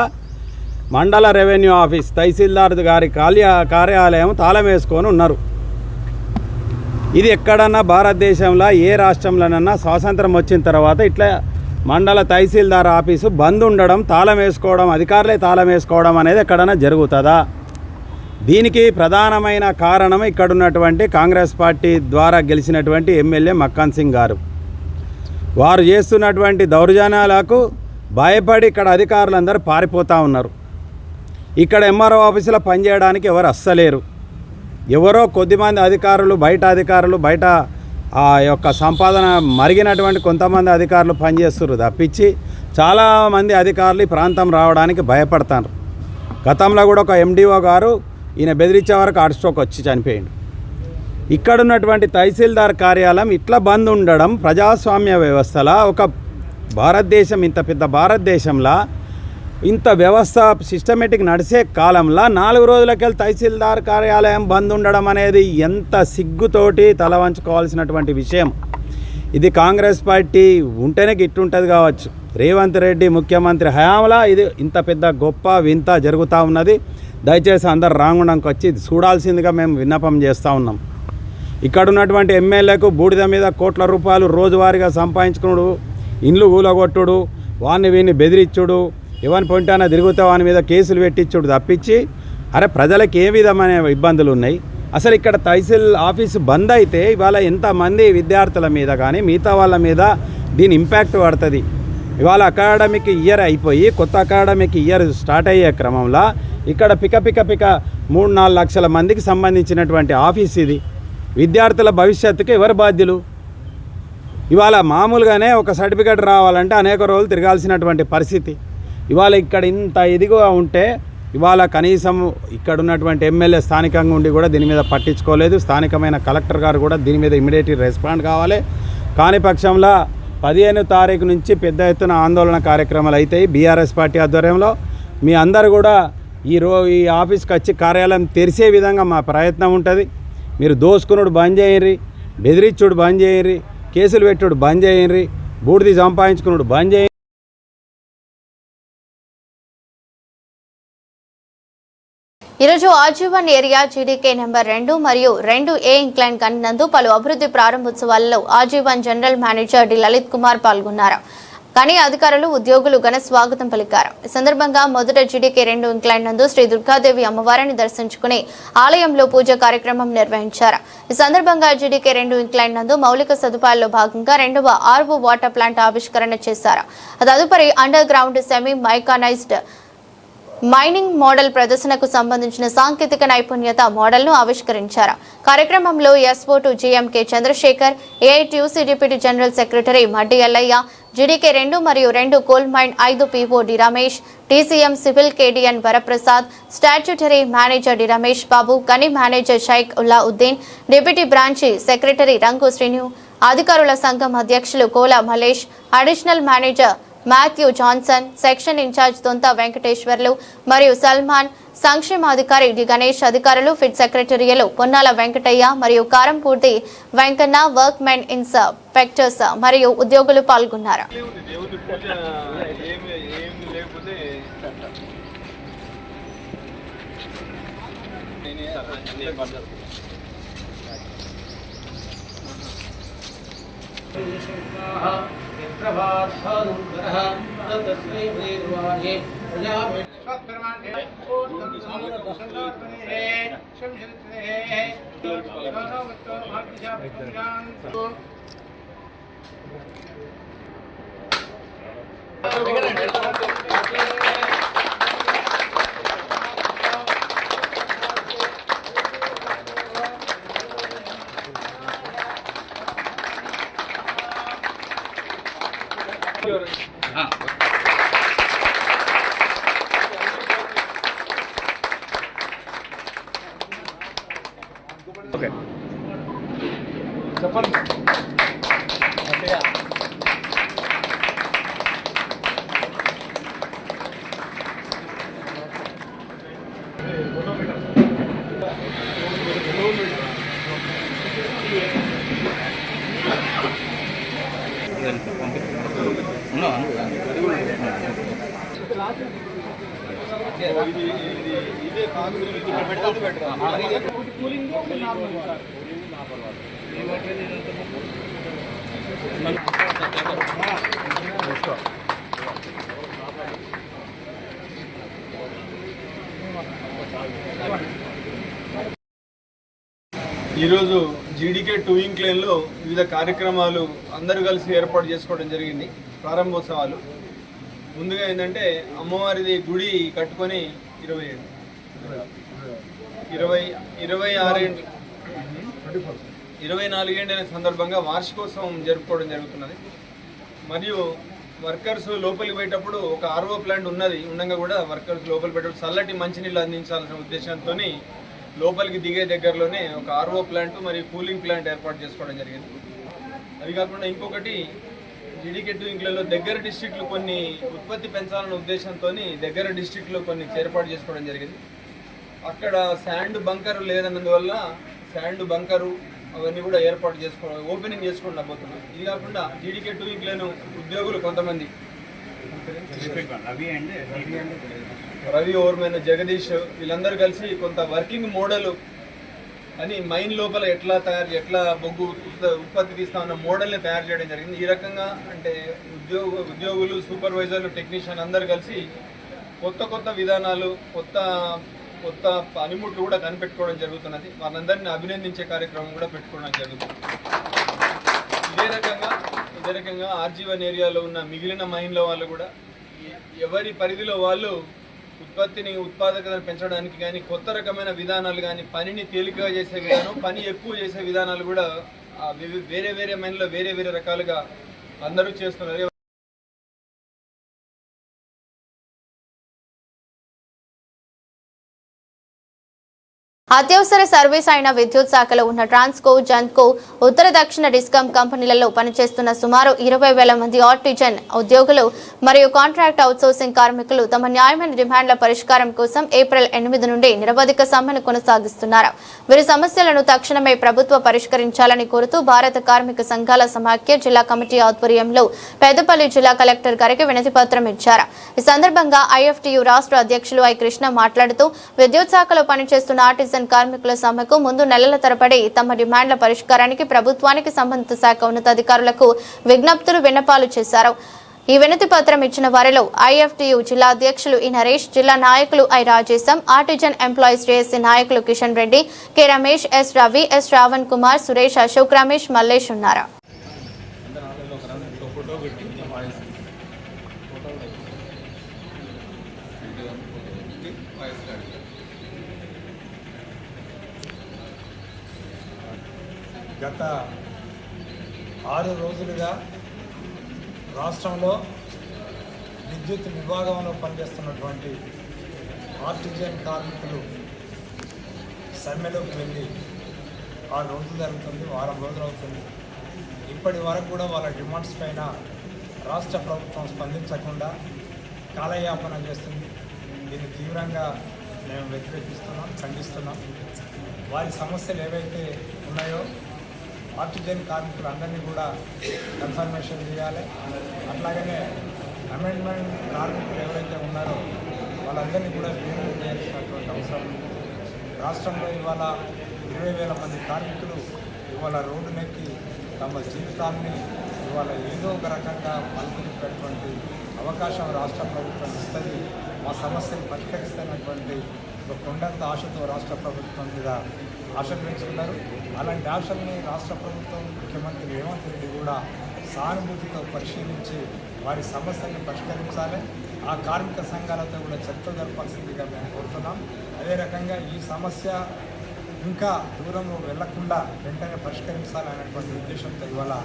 మండల రెవెన్యూ ఆఫీస్ తహసీల్దార్ గారి కార్యాలయం తాళం వేసుకొని ఉన్నారు. ఇది ఎక్కడన్నా భారతదేశంలో ఏ రాష్ట్రంలోనన్నా స్వాతంత్రం వచ్చిన తర్వాత ఇట్లా మండల తహసీల్దార్ ఆఫీసు బంద్ ఉండడం, తాళం వేసుకోవడం, అధికారులే తాళం వేసుకోవడం అనేది ఎక్కడన్నా జరుగుతుందా? దీనికి ప్రధానమైన కారణం ఇక్కడ ఉన్నటువంటి కాంగ్రెస్ పార్టీ ద్వారా గెలిచినటువంటి ఎమ్మెల్యే మక్కాన్ సింగ్ గారు. వారు చేస్తున్నటువంటి దౌర్జన్యాలకు భయపడి ఇక్కడ అధికారులందరూ పారిపోతూ ఉన్నారు. ఇక్కడ ఎంఆర్ఓ ఆఫీసులో పనిచేయడానికి ఎవరు అస్సలేరు. ఎవరో కొద్దిమంది అధికారులు, బయట ఆ యొక్క సంపాదన మరిగినటువంటి కొంతమంది అధికారులు పనిచేస్తున్నారు తప్పించి చాలామంది అధికారులు ఈ ప్రాంతం రావడానికి భయపడతారు. గతంలో కూడా ఒక ఎండిఓ గారు ఈయన బెదిరించే వరకు హార్ట్ స్ట్రోక్ వచ్చి చనిపోయిండు. ఇక్కడ ఉన్నటువంటి తహసీల్దార్ కార్యాలయం ఇట్లా బంద్ ఉండడం ప్రజాస్వామ్య వ్యవస్థలో ఒక భారతదేశం, ఇంత పెద్ద భారతదేశంలో ఇంత వ్యవస్థ సిస్టమేటిక్ నడిచే కాలంలో 4 రోజులకెళ్ళి తహసీల్దార్ కార్యాలయం బంద్ ఉండడం అనేది ఎంత సిగ్గుతోటి తల వంచుకోవాల్సినటువంటి విషయం. ఇది కాంగ్రెస్ పార్టీ ఉంటేనే గిట్టుంటుంది కావచ్చు. రేవంత్ రెడ్డి ముఖ్యమంత్రి హయాంలో ఇది ఇంత పెద్ద గొప్ప వింత జరుగుతూ ఉన్నది. దయచేసి అందరు రాంగుండంకి వచ్చి చూడాల్సిందిగా మేము విన్నపం చేస్తూ ఉన్నాం. ఇక్కడ ఉన్నటువంటి ఎమ్మెల్యేకు బూడిద మీద కోట్ల రూపాయలు రోజువారీగా సంపాదించుకున్నాడు, ఇండ్లు కూలగొట్టుడు, వాడిని వీడిని బెదిరించుడు, ఎవరిని పొంటానా తిరుగుతా వాని మీద కేసులు పెట్టించుడు తప్పించి అరే ప్రజలకు ఏ విధమైన ఇబ్బందులు ఉన్నాయి. అసలు ఇక్కడ తహసీల్ ఆఫీసు బంద్ అయితే ఇవాళ ఎంతమంది విద్యార్థుల మీద కానీ మిగతా వాళ్ళ మీద దీని ఇంపాక్ట్ పడుతుంది. ఇవాళ అకాడమిక్ ఇయర్ అయిపోయి కొత్త అకాడమిక్ ఇయర్ స్టార్ట్ అయ్యే క్రమంలో ఇక్కడ పిక 3-4 లక్షల మందికి సంబంధించినటువంటి ఆఫీస్ ఇది. విద్యార్థుల భవిష్యత్తుకి ఎవరు బాధ్యులు? ఇవాళ మామూలుగానే ఒక సర్టిఫికేట్ రావాలంటే అనేక రోజులు తిరగాల్సినటువంటి పరిస్థితి. ఇవాళ ఇక్కడ ఇంత ఇదిగా ఉంటే ఇవాళ కనీసం ఇక్కడ ఉన్నటువంటి ఎమ్మెల్యే స్థానికంగా ఉండి కూడా దీని మీద పట్టించుకోలేదు. స్థానికమైన కలెక్టర్ గారు కూడా దీని మీద ఇమీడియట్ రెస్పాండ్ కావాలి. కాని పక్షంలో 15వ తారీఖు నుంచి పెద్ద ఎత్తున ఆందోళన కార్యక్రమాలు అవుతాయి బీఆర్ఎస్ పార్టీ ఆధ్వర్యంలో. మీ అందరూ కూడా ఈ ఆఫీస్కి వచ్చి కార్యాలయం తెరిచే విధంగా మా ప్రయత్నం ఉంటుంది. మీరు దోసుకునుడు బంద్ చేయండి, బెదిరించుడు బంద్ చేయండి, కేసులు పెట్టుడు బంద్ చేయండి, బూడిది సంపాదించుకున్నాడు బంద్ చేయండి. ఈరోజు ఆజీవన్ ఏరియా జీడీకే నెంబర్ 2 మరియు 2A ఇంక్లైన్ నందు పలు అభివృద్ధి ప్రారంభోత్సవాలలో ఆజీవన్ general manager D Lalith Kumar పాల్గొన్నారు. కానీ అధికారులు ఉద్యోగులు ఘన స్వాగతం పలికారు. ఈ సందర్భంగా మొదట జీడీకే 2 ఇంక్లైన్ నందు శ్రీ దుర్గాదేవి అమ్మవారిని దర్శించుకుని ఆలయంలో పూజ కార్యక్రమం నిర్వహించారు. ఈ సందర్భంగా జీడీకే 2 ఇంక్లైన్ నందు మౌలిక సదుపాయాల్లో భాగంగా 2వ ఆర్వో వాటర్ ప్లాంట్ ఆవిష్కరణ చేశారు. తదుపరి underground semi mechanized mining model ప్రదర్శనకు సంబంధించిన సాంకేతిక నైపుణ్యత మోడల్ను ఆవిష్కరించారు. కార్యక్రమంలో SO two GM K Chandrasekhar, AITUC deputy general secretary Maddi Ellaiah, GDK 2 మరియు 2 coal mine 5 PO D Ramesh, TCM civil KDN Varaprasad, statutory manager D Ramesh Babu, గని manager Shaik Ulla Uddin, deputy branch secretary Rangu Srinu, అధికారుల సంఘం అధ్యక్షులు Kola Malesh, additional manager Matthew Johnson, section incharge Dontha Venkateswarlu మరియు సల్మాన్, సంక్షేమాధికారి డి గణేష్, అధికారులు ఫిట్ సెక్రటరీలు పొన్నాల వెంకటయ్య మరియు కారంపూర్తి వెంకన్న, వర్క్ మెన్ ఇన్స్పెక్టర్స్ మరియు ఉద్యోగులు పాల్గొన్నారు. ఈరోజు జీడీకే 2 ఇంక్లైన్లో వివిధ కార్యక్రమాలు అందరూ కలిసి ఏర్పాటు చేసుకోవడం జరిగింది. ప్రారంభోత్సవాలు ముందుగా ఏంటంటే అమ్మవారిది గుడి కట్టుకొని 24 ఏళ్ళ సందర్భంగా వార్షికోత్సవం జరుపుకోవడం జరుగుతున్నది. మరియు వర్కర్స్ లోపలికి పోయేటప్పుడు ఒక ఆర్ఓ ప్లాంట్ ఉండగా కూడా వర్కర్స్ లోపలికి పోయేటప్పుడు చల్లటి మంచినీళ్ళు అందించాల్సిన ఉద్దేశంతో లోపలికి దిగే దగ్గరలోనే ఒక ఆర్ఓ ప్లాంట్ మరియు కూలింగ్ ప్లాంట్ ఏర్పాటు చేసుకోవడం జరిగింది. అది కాకుండా ఇంకొకటి జీడీకే2 ఇంక్లలో దగ్గర డిస్ట్రిక్ట్లు కొన్ని ఉత్పత్తి పెంచాలన్న ఉద్దేశంతో దగ్గర డిస్ట్రిక్ట్లో కొన్ని ఏర్పాటు చేసుకోవడం జరిగింది. అక్కడ శాండ్ బంకర్ లేదన్నందువల్ల శాండ్ బంకరు అవన్నీ కూడా ఏర్పాటు ఓపెనింగ్ చేసుకోవడం రాబోతున్నాం. ఇది కాకుండా జీడీకే2 ఇంక్లను ఉద్యోగులు కొంతమంది రవి ఓర్మెన్, జగదీష్ వీళ్ళందరూ కలిసి కొంత వర్కింగ్ మోడల్ అని మైన్ లోపల ఎట్లా బొగ్గు ఉత్పత్తి తీస్తామన్న మోడల్ని తయారు చేయడం జరిగింది. ఈ రకంగా అంటే ఉద్యోగులు, సూపర్వైజర్లు, టెక్నీషియన్ అందరూ కలిసి కొత్త విధానాలు, కొత్త పనిముట్లు కూడా కనిపెట్టుకోవడం జరుగుతున్నది. వాళ్ళందరినీ అభినందించే కార్యక్రమం కూడా పెట్టుకోవడం జరుగుతుంది. ఇదే రకంగా RG1 ఏరియాలో ఉన్న మిగిలిన మైన్ల వాళ్ళు కూడా ఎవరి పరిధిలో వాళ్ళు ఉత్పాదకతను పెంచడానికి కానీ కొత్త రకమైన విధానాలు కానీ పనిని తేలికగా చేసే విధానం, పని ఎక్కువ చేసే విధానాలు కూడా వేరే మైన్లో వేరే రకాలుగా అందరూ చేస్తున్నారు. అత్యవసర సర్వీస్ అయిన విద్యుత్ శాఖలో ఉన్న ట్రాన్స్కో, జన్కో, ఉత్తర దక్షిణ డిస్కాం కంపెనీలలో పనిచేస్తున్న సుమారు 20,000 మంది ఆర్టిజన్ ఉద్యోగులు మరియు కాంట్రాక్ట్ అవుట్సోర్సింగ్ కార్మికులు తమ న్యాయమైన డిమాండ్ల పరిష్కారం కోసం ఏప్రిల్ 8 నుండి నిరవధిక సమ్మెను కొనసాగిస్తున్నారు. వీరి సమస్యలను తక్షణమే ప్రభుత్వం పరిష్కరించాలని కోరుతూ భారత కార్మిక సంఘాల సమాఖ్య జిల్లా కమిటీ ఆధ్వర్యంలో పెద్దపల్లి జిల్లా కలెక్టర్ గారికి వినతి పత్రం ఇచ్చారు. ఈ సందర్భంగా IFTU రాష్ట్ర అధ్యక్షులు I. కృష్ణ మాట్లాడుతూ విద్యుత్ శాఖలో పనిచేస్తున్న ఆర్టిజన్ కార్మికుల సమ్మెకు ముందు నెలల తరబడి తమ డిమాండ్ల పరిష్కారానికి ప్రభుత్వానికి సంబంధిత శాఖ ఉన్నతాధికారులకు విన్నపాలు చేశారు. ఈ వినతి పత్రం ఇచ్చిన వారిలో IFTU జిల్లా అధ్యక్షులు I. నరేష్, జిల్లా నాయకులు I. Rajesham, artisan employees JSC నాయకులు Kishan Reddy, K. Ramesh, S. Ravi, S. Shravan Kumar, Suresh, Ashok, Ramesh, Mallesh ఉన్నారు. గత 6 రోజులుగా రాష్ట్రంలో విద్యుత్ విభాగంలో పనిచేస్తున్నటువంటి ఆర్టిజన్ కార్మికులు సమ్మెలోకి వెళ్ళి 6 రోజులు జరుగుతుంది, వారం రోజులు అవుతుంది. ఇప్పటి వరకు కూడా వాళ్ళ డిమాండ్స్ పైన రాష్ట్ర ప్రభుత్వం స్పందించకుండా కాలయాపన చేస్తుంది. దీన్ని తీవ్రంగా మేము వ్యతిరేకిస్తున్నాం, ఖండిస్తున్నాం. వారి సమస్యలు ఏవైతే ఉన్నాయో ఆర్టిజన్ కార్మికులందరినీ కూడా కన్ఫర్మేషన్ చేయాలి. అట్లాగనే అమెండ్మెంట్ కార్మికులు ఎవరైతే ఉన్నారో వాళ్ళందరినీ కూడా రిమూవ్ చేయాల్సినటువంటి అవసరం ఉంది. రాష్ట్రంలో ఇవాళ 20,000 మంది కార్మికులు ఇవాళ రోడ్డునెక్కి తమ జీవితాన్ని ఇవాళ ఏదో ఒక రకంగా మలుపుకునేటటువంటి అవకాశం రాష్ట్ర ప్రభుత్వం ఇస్తుంది. మా సమస్యను పరిష్కరిస్తున్నటువంటి ఒక కొండంత ఆశతో రాష్ట్ర ప్రభుత్వం మీద ఆశలు పెంచుకున్నారు. అలాంటి ఆశల్ని రాష్ట్ర ప్రభుత్వం, ముఖ్యమంత్రి రేవంత్ రెడ్డి కూడా సానుభూతితో పరిశీలించి వారి సమస్యలను పరిష్కరించాలి. ఆ కార్మిక సంఘాలతో కూడా చర్చ జరపాల్సిందిగా మేము కోరుతున్నాం. అదే రకంగా ఈ సమస్య ఇంకా దూరం వెళ్లకుండా వెంటనే పరిష్కరించాలనేటువంటి ఉద్దేశంతో ఇవాళ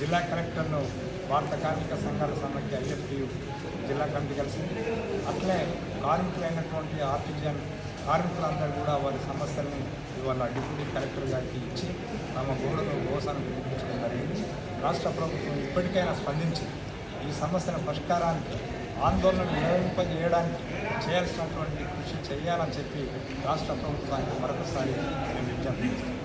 జిల్లా కలెక్టర్ను భారత కార్మిక సంఘాల సమాఖ్య IFTU జిల్లా కమిటీ కలిసింది. అట్లే కార్మికులైనటువంటి ఆర్టిజన్ కార్మికులందరూ కూడా వారి సమస్యల్ని ఇవాళ డిప్యూటీ కలెక్టర్ గారికి ఇచ్చి తమ గోసాను వినిపించడం జరిగింది. రాష్ట్ర ప్రభుత్వం ఇప్పటికైనా స్పందించి ఈ సమస్యల పరిష్కారానికి, ఆందోళనను నిర్వహింపజేయడానికి చేయాల్సినటువంటి కృషి చేయాలని చెప్పి రాష్ట్ర ప్రభుత్వానికి మరొకసారి నేను విజ్ఞప్తి చేస్తున్నాను.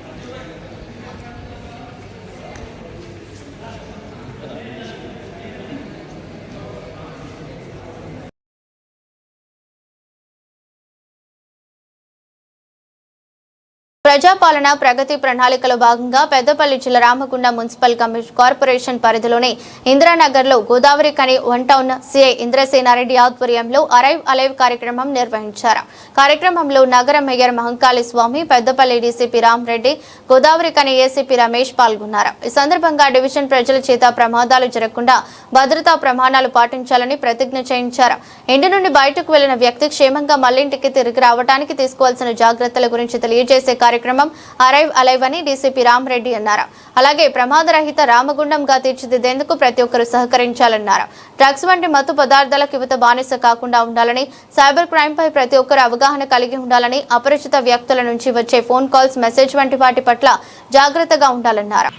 ప్రజాపాలన ప్రగతి ప్రణాళికలో భాగంగా పెద్దపల్లి జిల్లా రామగుండం మున్సిపల్ కార్పొరేషన్ పరిధిలోని ఇందిరానగర్లో గోదావరి కని 1 టౌన్ CI ఇంద్రసేనారెడ్డి ఆధ్వర్యంలో అరైవ్ అలైవ్ కార్యక్రమం నిర్వహించారు. కార్యక్రమంలో నగర మేయర్ మహంకాళి స్వామి, పెద్దపల్లి DCP రామరెడ్డి, గోదావరి కని ACP రమేష్ పాల్గొన్నారు. ఈ సందర్భంగా డివిజన్ ప్రజల చేత ప్రమాదాలు జరగకుండా భద్రతా ప్రమాణాలు పాటించాలని ప్రతిజ్ఞ చేయించారు. ఇంటి నుండి బయటకు వెళ్లిన వ్యక్తి క్షేమంగా మళ్లింటికి తిరిగి రావడానికి తీసుకోవాల్సిన జాగ్రత్తల గురించి తెలియజేసే కార్యక్రమం అరైవ్ అలైవ్ అని DCP రామరెడ్డి అన్నారు. అలాగే ప్రమాదరహిత రామగుండంగా తీర్చిదిద్దేందుకు ప్రతి ఒక్కరూ సహకరించాలన్నారు. డ్రగ్స్ వంటి మత్తు పదార్థాలకు యువత బానిస కాకుండా ఉండాలని, సైబర్ క్రైమ్ పై ప్రతి ఒక్కరు అవగాహన కలిగి ఉండాలని, అపరిచిత వ్యక్తుల నుంచి వచ్చే ఫోన్ కాల్స్, మెసేజ్ వంటి వాటి పట్ల జాగ్రత్తగా ఉండాలన్నారు.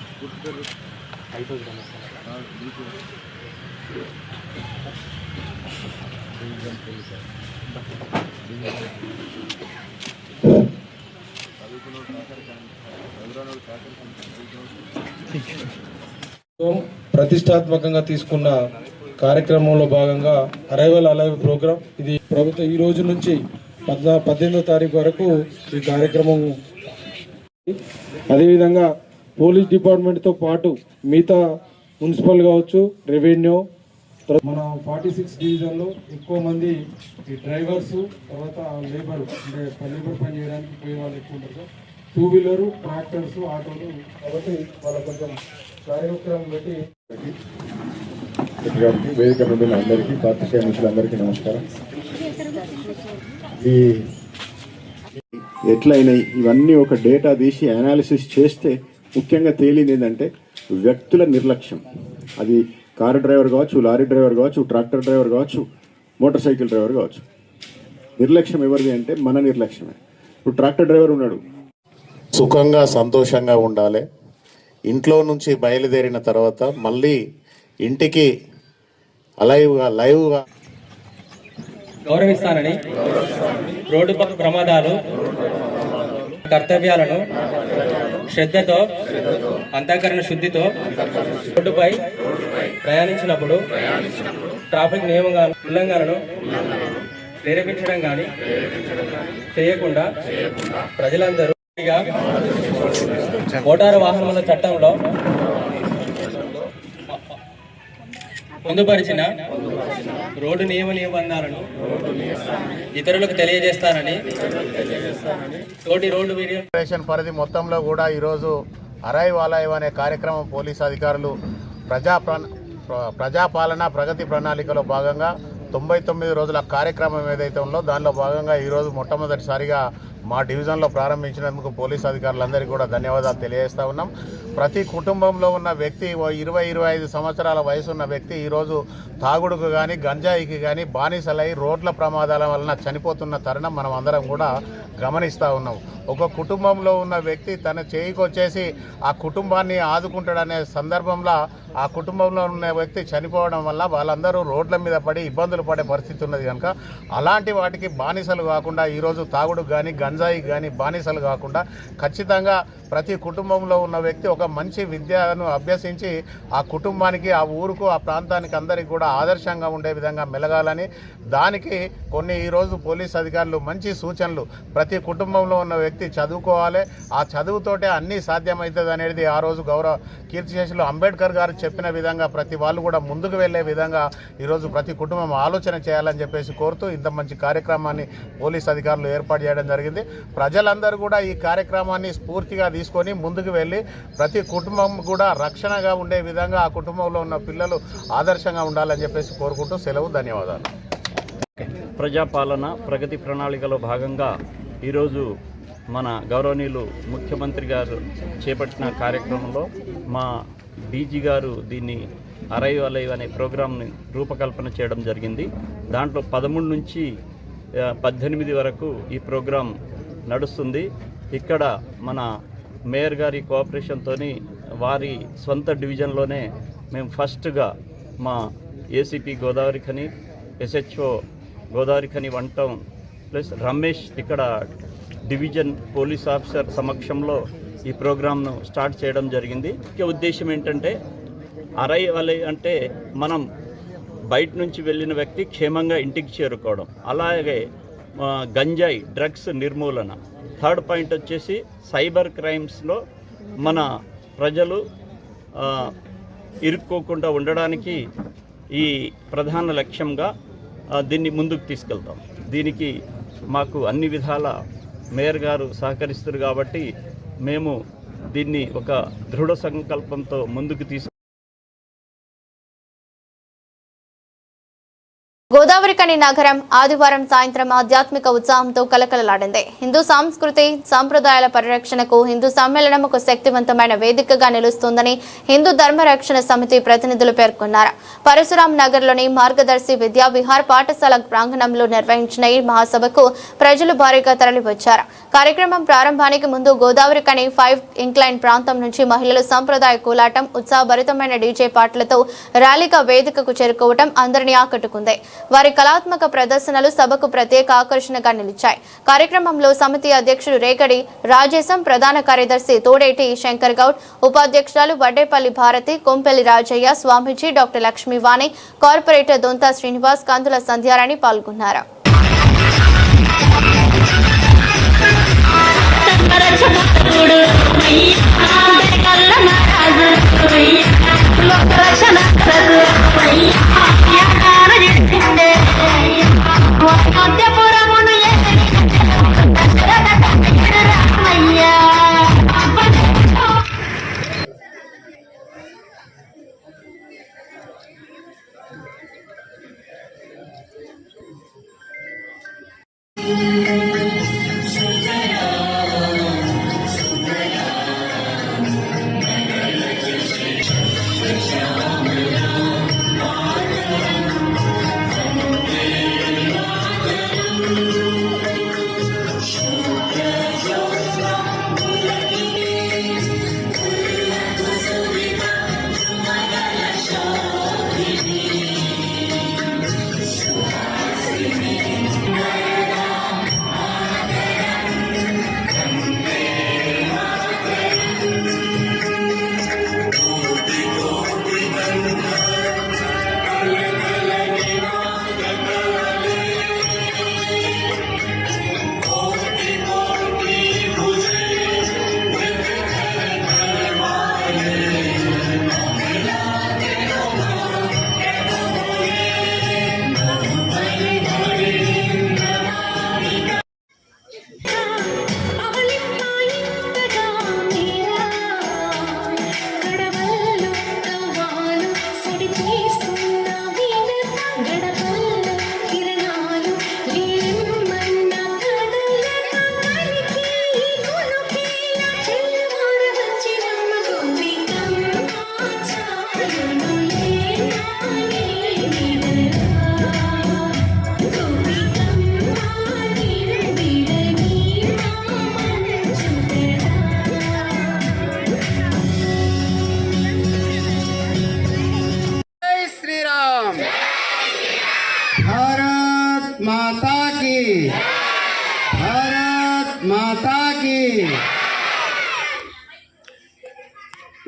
ప్రతిష్టాత్మకంగా తీసుకున్న కార్యక్రమంలో భాగంగా అరైవల్ అలైవ్ ప్రోగ్రాం ఇది ప్రభుత్వం ఈ రోజు నుంచి 18వ తారీఖు వరకు ఈ కార్యక్రమం. అదేవిధంగా పోలీస్ డిపార్ట్మెంట్తో పాటు మిగతా మున్సిపల్ కావచ్చు, రెవెన్యూ, మన 46 డివిజన్లో ఎక్కువ మంది ఈ డ్రైవర్సు, తర్వాత లేబర్ అంటే లేబర్ పని చేయడానికి పోయే వాళ్ళు ఎక్కువ ఉంటారు. 2 వీలరు, ట్రాక్టర్స్, ఆటోలు. కాబట్టి వాళ్ళ కొంచెం కార్యక్రమం పెట్టి వేదిక మీద అందరికీ, పాత్రికేయ మిత్రులందరికీ నమస్కారం. ఈ ఎట్లయినాయి ఇవన్నీ ఒక డేటా తీసి అనాలిసిస్ చేస్తే ముఖ్యంగా తేలింది ఏంటంటే వ్యక్తుల నిర్లక్ష్యం. అది కారు డ్రైవర్ కావచ్చు, లారీ డ్రైవర్ కావచ్చు, ట్రాక్టర్ డ్రైవర్ కావచ్చు, మోటార్ సైకిల్ డ్రైవర్ కావచ్చు. నిర్లక్ష్యం ఎవరిది అంటే మన నిర్లక్ష్యమే. ఇప్పుడు ట్రాక్టర్ డ్రైవర్ ఉన్నాడు, సుఖంగా సంతోషంగా ఉండాలి. ఇంట్లో నుంచి బయలుదేరిన తర్వాత మళ్ళీ ఇంటికి లైవ్గా గౌరవిస్తానని రోడ్డు ప్రమాదాలు కర్తవ్యాలను శ్రద్ధతో అంతఃకరణ శుద్ధితో రోడ్డుపై ప్రయాణించినప్పుడు ట్రాఫిక్ నియమ ఉల్లంఘనను ప్రేరేపించడం కానీ చేయకుండా ప్రజలందరూ మోటారు వాహనముల చట్టంలో పొందుపరిచిన రోడ్డు నియమ నిబంధనలను ఇతరులకు తెలియజేస్తానని తోటి రోడ్డు పరిధి మొత్తంలో కూడా ఈరోజు అరైవ్ అలైవ్ అనే కార్యక్రమం పోలీసు అధికారులు ప్రజాపాలన ప్రగతి ప్రణాళికలో భాగంగా 99 రోజుల కార్యక్రమం ఏదైతే ఉందో దానిలో భాగంగా ఈరోజు మొట్టమొదటిసారిగా మా డివిజన్లో ప్రారంభించినందుకు పోలీసు అధికారులందరికీ కూడా ధన్యవాదాలు తెలియజేస్తూ ఉన్నాం. ప్రతి కుటుంబంలో ఉన్న వ్యక్తి 20-25 సంవత్సరాల వయసు ఉన్న వ్యక్తి ఈరోజు తాగుడుకు కానీ గంజాయికి కానీ బానిసలై రోడ్ల ప్రమాదాల వలన చనిపోతున్న తరుణం మనం అందరం కూడా గమనిస్తూ ఉన్నాం. ఒక కుటుంబంలో ఉన్న వ్యక్తి తన చేయికొచ్చేసి ఆ కుటుంబాన్ని ఆదుకుంటాడనే సందర్భంలో ఆ కుటుంబంలో ఉన్న వ్యక్తి చనిపోవడం వల్ల వాళ్ళందరూ రోడ్ల మీద పడి ఇబ్బందులు పడే పరిస్థితి ఉన్నది. కనుక అలాంటి వాటికి బానిసలు కాకుండా ఈరోజు తాగుడుకు కానీ గంజాయికి కానీ బానిసలు కాకుండా ఖచ్చితంగా ప్రతి కుటుంబంలో ఉన్న వ్యక్తి ఒక మంచి విద్యను అభ్యసించి ఆ కుటుంబానికి, ఆ ఊరుకు, ఆ ప్రాంతానికి అందరికీ కూడా ఆదర్శంగా ఉండే విధంగా మెలగాలని, దానికి కొన్ని ఈరోజు పోలీస్ అధికారులు మంచి సూచనలు, ప్రతి కుటుంబంలో ఉన్న వ్యక్తి చదువుకోవాలి, ఆ చదువుతోటే అన్నీ సాధ్యమవుతుంది అనేది ఆ రోజు గౌరవ కీర్తిశేషులు అంబేద్కర్ గారు చెప్పిన విధంగా ప్రతి వాళ్ళు కూడా ముందుకు వెళ్ళే విధంగా ఈరోజు ప్రతి కుటుంబం ఆలోచన చేయాలని చెప్పేసి కోరుతూ ఇంత మంచి కార్యక్రమాన్ని పోలీస్ అధికారులు ఏర్పాటు చేయడం జరిగింది. ప్రజలందరూ కూడా ఈ కార్యక్రమాన్ని స్ఫూర్తిగా తీసుకొని ముందుకు వెళ్ళి ప్రతి కుటుంబం కూడా రక్షణగా ఉండే విధంగా ఆ కుటుంబంలో ఉన్న పిల్లలు ఆదర్శంగా ఉండాలని చెప్పేసి కోరుకుంటూ సెలవు. ధన్యవాదాలు. ప్రజాపాలన ప్రగతి ప్రణాళికలో భాగంగా ఈరోజు మన గౌరవనీయులు ముఖ్యమంత్రి గారు చేపట్టిన కార్యక్రమంలో మా డీజీ గారు దీన్ని అరైవ్ అలైవ్ అనే ప్రోగ్రాంని రూపకల్పన చేయడం జరిగింది. దాంట్లో 13 నుంచి 18 వరకు ఈ ప్రోగ్రాం నడుస్తుంది. ఇక్కడ మన మేయర్ గారి కోఆపరేషన్తో వారి సొంత డివిజన్లోనే మేము ఫస్ట్గా మా ACP Godavarikhani, SHO Godavarikhani 1 town plus Ramesh ఇక్కడ డివిజన్ పోలీస్ ఆఫీసర్ సమక్షంలో ఈ ప్రోగ్రాంను స్టార్ట్ చేయడం జరిగింది. ముఖ్య ఉద్దేశం ఏంటంటే అరైవ్ అలైవ్ అంటే మనం బయట నుంచి వెళ్ళిన వ్యక్తి క్షేమంగా ఇంటికి చేరుకోవడం, అలాగే గంజాయి డ్రగ్స్ నిర్మూలన. థర్డ్ పాయింట్ వచ్చేసి సైబర్ క్రైమ్స్లో మన ప్రజలు ఇరుక్కోకుండా ఉండడానికి ఈ ప్రధాన లక్ష్యంగా దీన్ని ముందుకు తీసుకెళ్తాం. దీనికి మాకు అన్ని విధాల మేయర్ గారు సహకరిస్తారు కాబట్టి మేము దీన్ని ఒక దృఢ సంకల్పంతో ముందుకు గోదావరిఖని నగరం ఆదివారం సాయంత్రం ఆధ్యాత్మిక ఉత్సాహంతో కలకలలాడింది. హిందూ సంస్కృతి సంప్రదాయాల పరిరక్షణకు హిందూ సమ్మేళనం ఒక శక్తివంతమైన వేదికగా నిలుస్తోందని హిందూ ధర్మరక్షణ సమితి ప్రతినిధులు పేర్కొన్నారు. పరశురాం నగర్లోని మార్గదర్శి విద్యా విహార్ పాఠశాల ప్రాంగణంలో నిర్వహించిన ఈ మహాసభకు ప్రజలు భారీగా తరలివచ్చారు. కార్యక్రమం ప్రారంభానికి ముందు గోదావరిఖని 5 ఇంక్లైన్ ప్రాంతం నుంచి మహిళలు సంప్రదాయ కోలాటం, ఉత్సాహభరితమైన డీజే పాటలతో ర్యాలీగా వేదికకు చేరుకోవడం అందరినీ ఆకట్టుకుంది. వారి కళాత్మక ప్రదర్శనలు సభకు ప్రత్యేక ఆకర్షణగా నిలిచాయి. కార్యక్రమంలో సమితి అధ్యక్షుడు రేగడి రాజేశం, ప్రధాన కార్యదర్శి తోడేటి శంకర్ గౌడ్, ఉపాధ్యక్షురాలు వడ్డేపల్లి భారతి, కొంపెల్లి రాజయ్య, స్వామీజీ, డాక్టర్ లక్ష్మీవాణి, కార్పొరేటర్ దొంతా శ్రీనివాస్, కందుల సంధ్యారాణి పాల్గొన్నారు.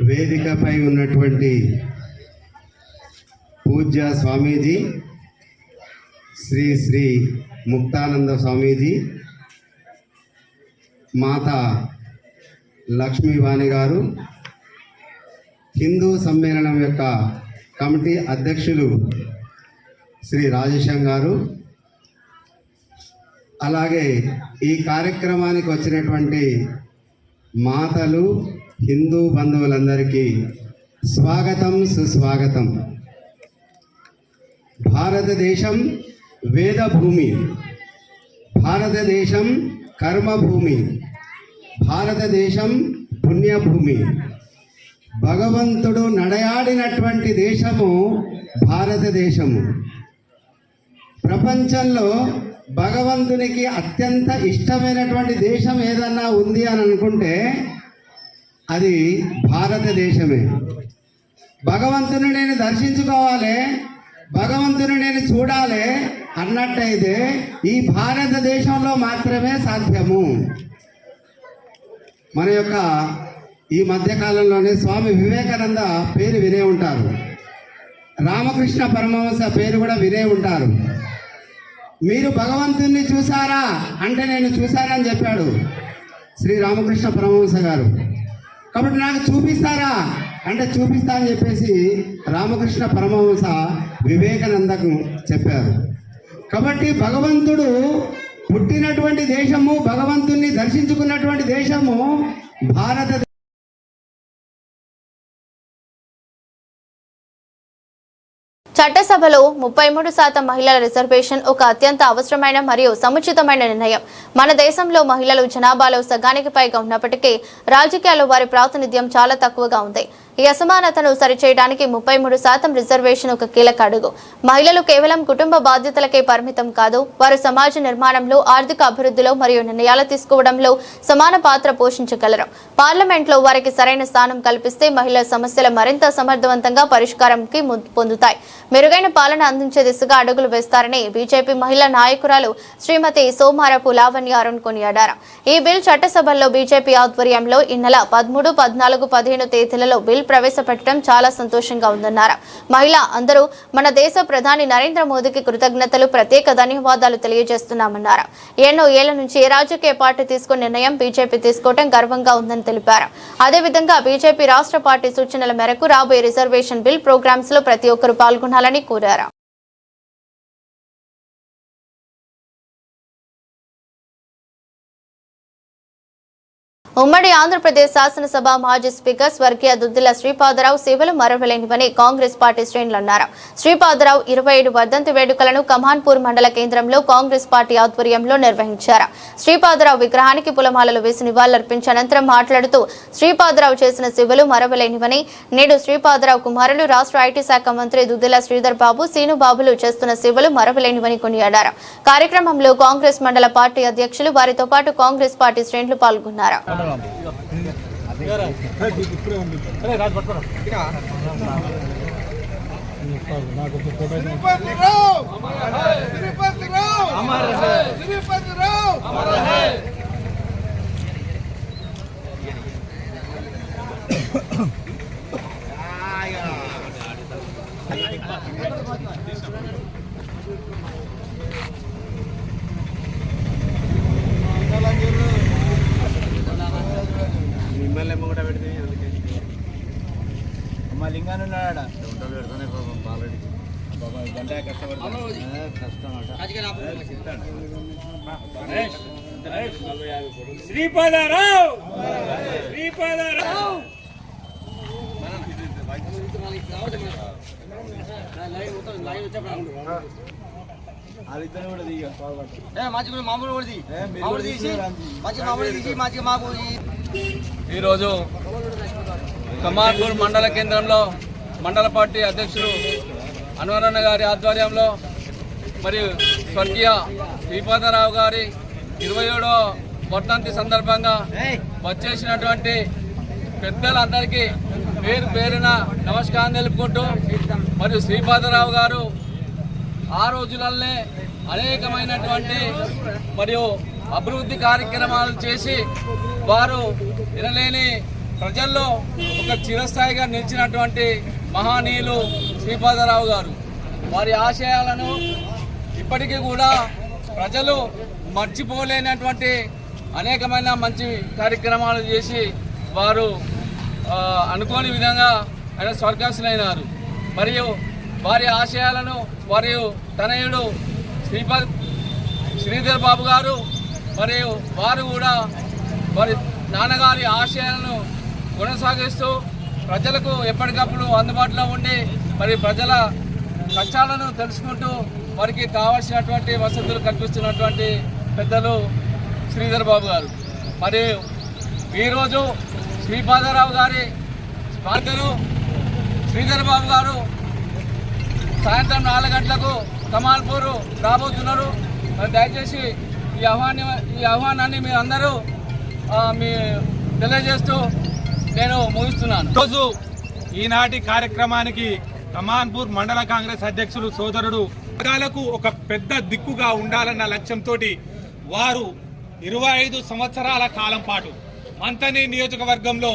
వేదికపై ఉన్నటువంటి పూజ్య స్వామీజీ శ్రీ శ్రీ ముక్తానంద స్వామీజీ, మాతా లక్ష్మీవాణి గారు, హిందూ సమ్మేళనం యొక్క కమిటీ అధ్యక్షులు శ్రీ రాజేశం గారు, అలాగే ఈ కార్యక్రమానికి వచ్చినటువంటి మాతలు, హిందూ బంధువులందరికీ స్వాగతం, సుస్వాగతం. భారతదేశం వేదభూమి, భారతదేశం కర్మభూమి, భారతదేశం పుణ్యభూమి. భగవంతుడు నడయాడినటువంటి దేశము భారతదేశము. ప్రపంచంలో భగవంతునికి అత్యంత ఇష్టమైనటువంటి దేశం ఏదన్నా ఉంది అని అనుకుంటే అది భారతదేశమే. భగవంతుని నేను దర్శించుకోవాలి, భగవంతుని నేను చూడాలి అన్నట్టయితే ఈ భారతదేశంలో మాత్రమే సాధ్యము. మన యొక్క ఈ మధ్యకాలంలోనే స్వామి వివేకానంద పేరు వినే ఉంటారు, రామకృష్ణ పరమహంస పేరు కూడా వినే ఉంటారు. మీరు భగవంతుణ్ణి చూసారా అంటే నేను చూశానని చెప్పాడు శ్రీ రామకృష్ణ పరమహంస గారు. కాబట్టి నాకు చూపిస్తారా అంటే చూపిస్తా అని చెప్పేసి రామకృష్ణ పరమహంస వివేకానందకు చెప్పారు. కాబట్టి భగవంతుడు పుట్టినటువంటి దేశము, భగవంతుణ్ణి దర్శించుకున్నటువంటి దేశము భారతదేశం. చట్టసభలో 33% మహిళల రిజర్వేషన్ ఒక అత్యంత అవసరమైన మరియు సముచితమైన నిర్ణయం. మన దేశంలో మహిళలు జనాభాలో సగానికి పైగా ఉన్నప్పటికీ రాజకీయాల్లో వారి ప్రాతినిధ్యం చాలా తక్కువగా ఉంది. ఈ అసమానతను సరిచేయడానికి 33% రిజర్వేషన్ ఒక కీలక అడుగు. మహిళలు కేవలం కుటుంబ బాధ్యతలకే పరిమితం కాదు, వారు సమాజ నిర్మాణంలో, ఆర్థిక అభివృద్ధిలో మరియు నిర్ణయాలు తీసుకోవడంలో సమాన పాత్ర పోషించగలరు. పార్లమెంట్లో వారికి సరైన స్థానం కల్పిస్తే మహిళల సమస్యలు మరింత సమర్థవంతంగా పరిష్కారంకి పొందుతాయి. మెరుగైన పాలన అందించే దిశగా అడుగులు వేస్తారని బీజేపీ మహిళా నాయకురాలు శ్రీమతి సోమారపు లావణ్య అరుణ్ కొనియాడారు. ఈ బిల్ చట్టసభల్లో బీజేపీ ఆధ్వర్యంలో ఈ నెల 13, 14, 15 తేదీలలో బిల్ ప్రవేశపెట్టడం చాలా సంతోషంగా ఉందన్నారు. మహిళా అందరూ మన దేశ ప్రధాని నరేంద్ర మోదీకి కృతజ్ఞతలు, ప్రత్యేక ధన్యవాదాలు తెలియజేస్తున్నామన్నారు. ఎన్నో ఏళ్ల నుంచి ఏ రాజకీయ పార్టీ తీసుకున్న నిర్ణయం బీజేపీ తీసుకోవడం గర్వంగా ఉందని తెలిపారు. అదేవిధంగా బీజేపీ రాష్ట్ర పార్టీ సూచనల మేరకు రాబోయే రిజర్వేషన్ బిల్ ప్రోగ్రామ్స్ లో ప్రతి ఒక్కరూ పాల్గొనాలని కోరారు. ఉమ్మడి ఆంధ్రప్రదేశ్ శాసనసభ మాజీ స్పీకర్ స్వర్గీయ దుద్దిల శ్రీపాదరావు సేవలు మరవలేనివని కాంగ్రెస్ పార్టీ శ్రేణులు అన్నారు. శ్రీపాదరావు 27 వర్ధంతి వేడుకలను కమాన్పూర్ మండల కేంద్రంలో కాంగ్రెస్ పార్టీ ఆధ్వర్యంలో నిర్వహించారు. శ్రీపాదరావు విగ్రహానికి పూలమాలలు వేసి నివాళులర్పించిన అనంతరం మాట్లాడుతూ శ్రీపాదరావు చేసిన సేవలు మరవలేనివని, నేడు శ్రీపాదరావు కుమారులు రాష్ట్ర ఐటీ శాఖ మంత్రి దుద్దిల శ్రీధర్ బాబు, సీనుబాబులు చేస్తున్న సేవలు మరవలేనివని కొనియాడారు. కార్యక్రమంలో కాంగ్రెస్ మండల పార్టీ అధ్యక్షులు, వారితో పాటు కాంగ్రెస్ పార్టీ శ్రేణులు పాల్గొన్నారు. శ్రీపాదరావు శ్రీపాదరావు ఈరోజు కమాన్పూర్ మండల కేంద్రంలో మండల పార్టీ అధ్యక్షులు అన్వరన్న గారి ఆధ్వర్యంలో మరియు స్వర్గీయ శ్రీపాదరావు గారి 27వ వర్ధంతి సందర్భంగా వచ్చేసినటువంటి పెద్దలందరికీ పేరు పేరున నమస్కారం తెలుపుకుంటూ, మరియు శ్రీపాదరావు గారు ఆ రోజులనే అనేకమైనటువంటి మరియు అభివృద్ధి కార్యక్రమాలు చేసి వారు వినలేని ప్రజల్లో ఒక చిరస్థాయిగా నిలిచినటువంటి మహానీయులు శ్రీపాదరావు గారు. వారి ఆశయాలను ఇప్పటికీ కూడా ప్రజలు మర్చిపోలేనటువంటి అనేకమైన మంచి కార్యక్రమాలు చేసి వారు అనుకోని విధంగా ఆయన స్వర్గస్థులైనారు. మరియు వారి ఆశయాలను మరియు తనయుడు శ్రీధర్ బాబు గారు మరియు వారు కూడా వారి నాన్నగారి ఆశయాలను కొనసాగిస్తూ ప్రజలకు ఎప్పటికప్పుడు అందుబాటులో ఉండి మరి ప్రజల కష్టాలను తెలుసుకుంటూ వారికి కావాల్సినటువంటి వసతులు కల్పిస్తున్నటువంటి పెద్దలు శ్రీధర్ బాబు గారు. మరియు ఈరోజు శ్రీపాదరావు గారి స్మారకను శ్రీధర్ బాబు గారు సాయంత్రం 4 గంటలకు కమాల్పూర్ రాబోతున్నారు. మరి దయచేసి ఈ ఆహ్వానాన్ని మీరు అందరూ మీ తెలియజేస్తూ నేను ముగిస్తున్నాను. ఈరోజు ఈనాటి కార్యక్రమానికి కమాన్పూర్ మండల కాంగ్రెస్ అధ్యక్షులు సోదరుడు వర్గాలకు ఒక పెద్ద దిక్కుగా ఉండాలన్న లక్ష్యంతో వారు 25 సంవత్సరాల కాలం పాటు మంతని నియోజకవర్గంలో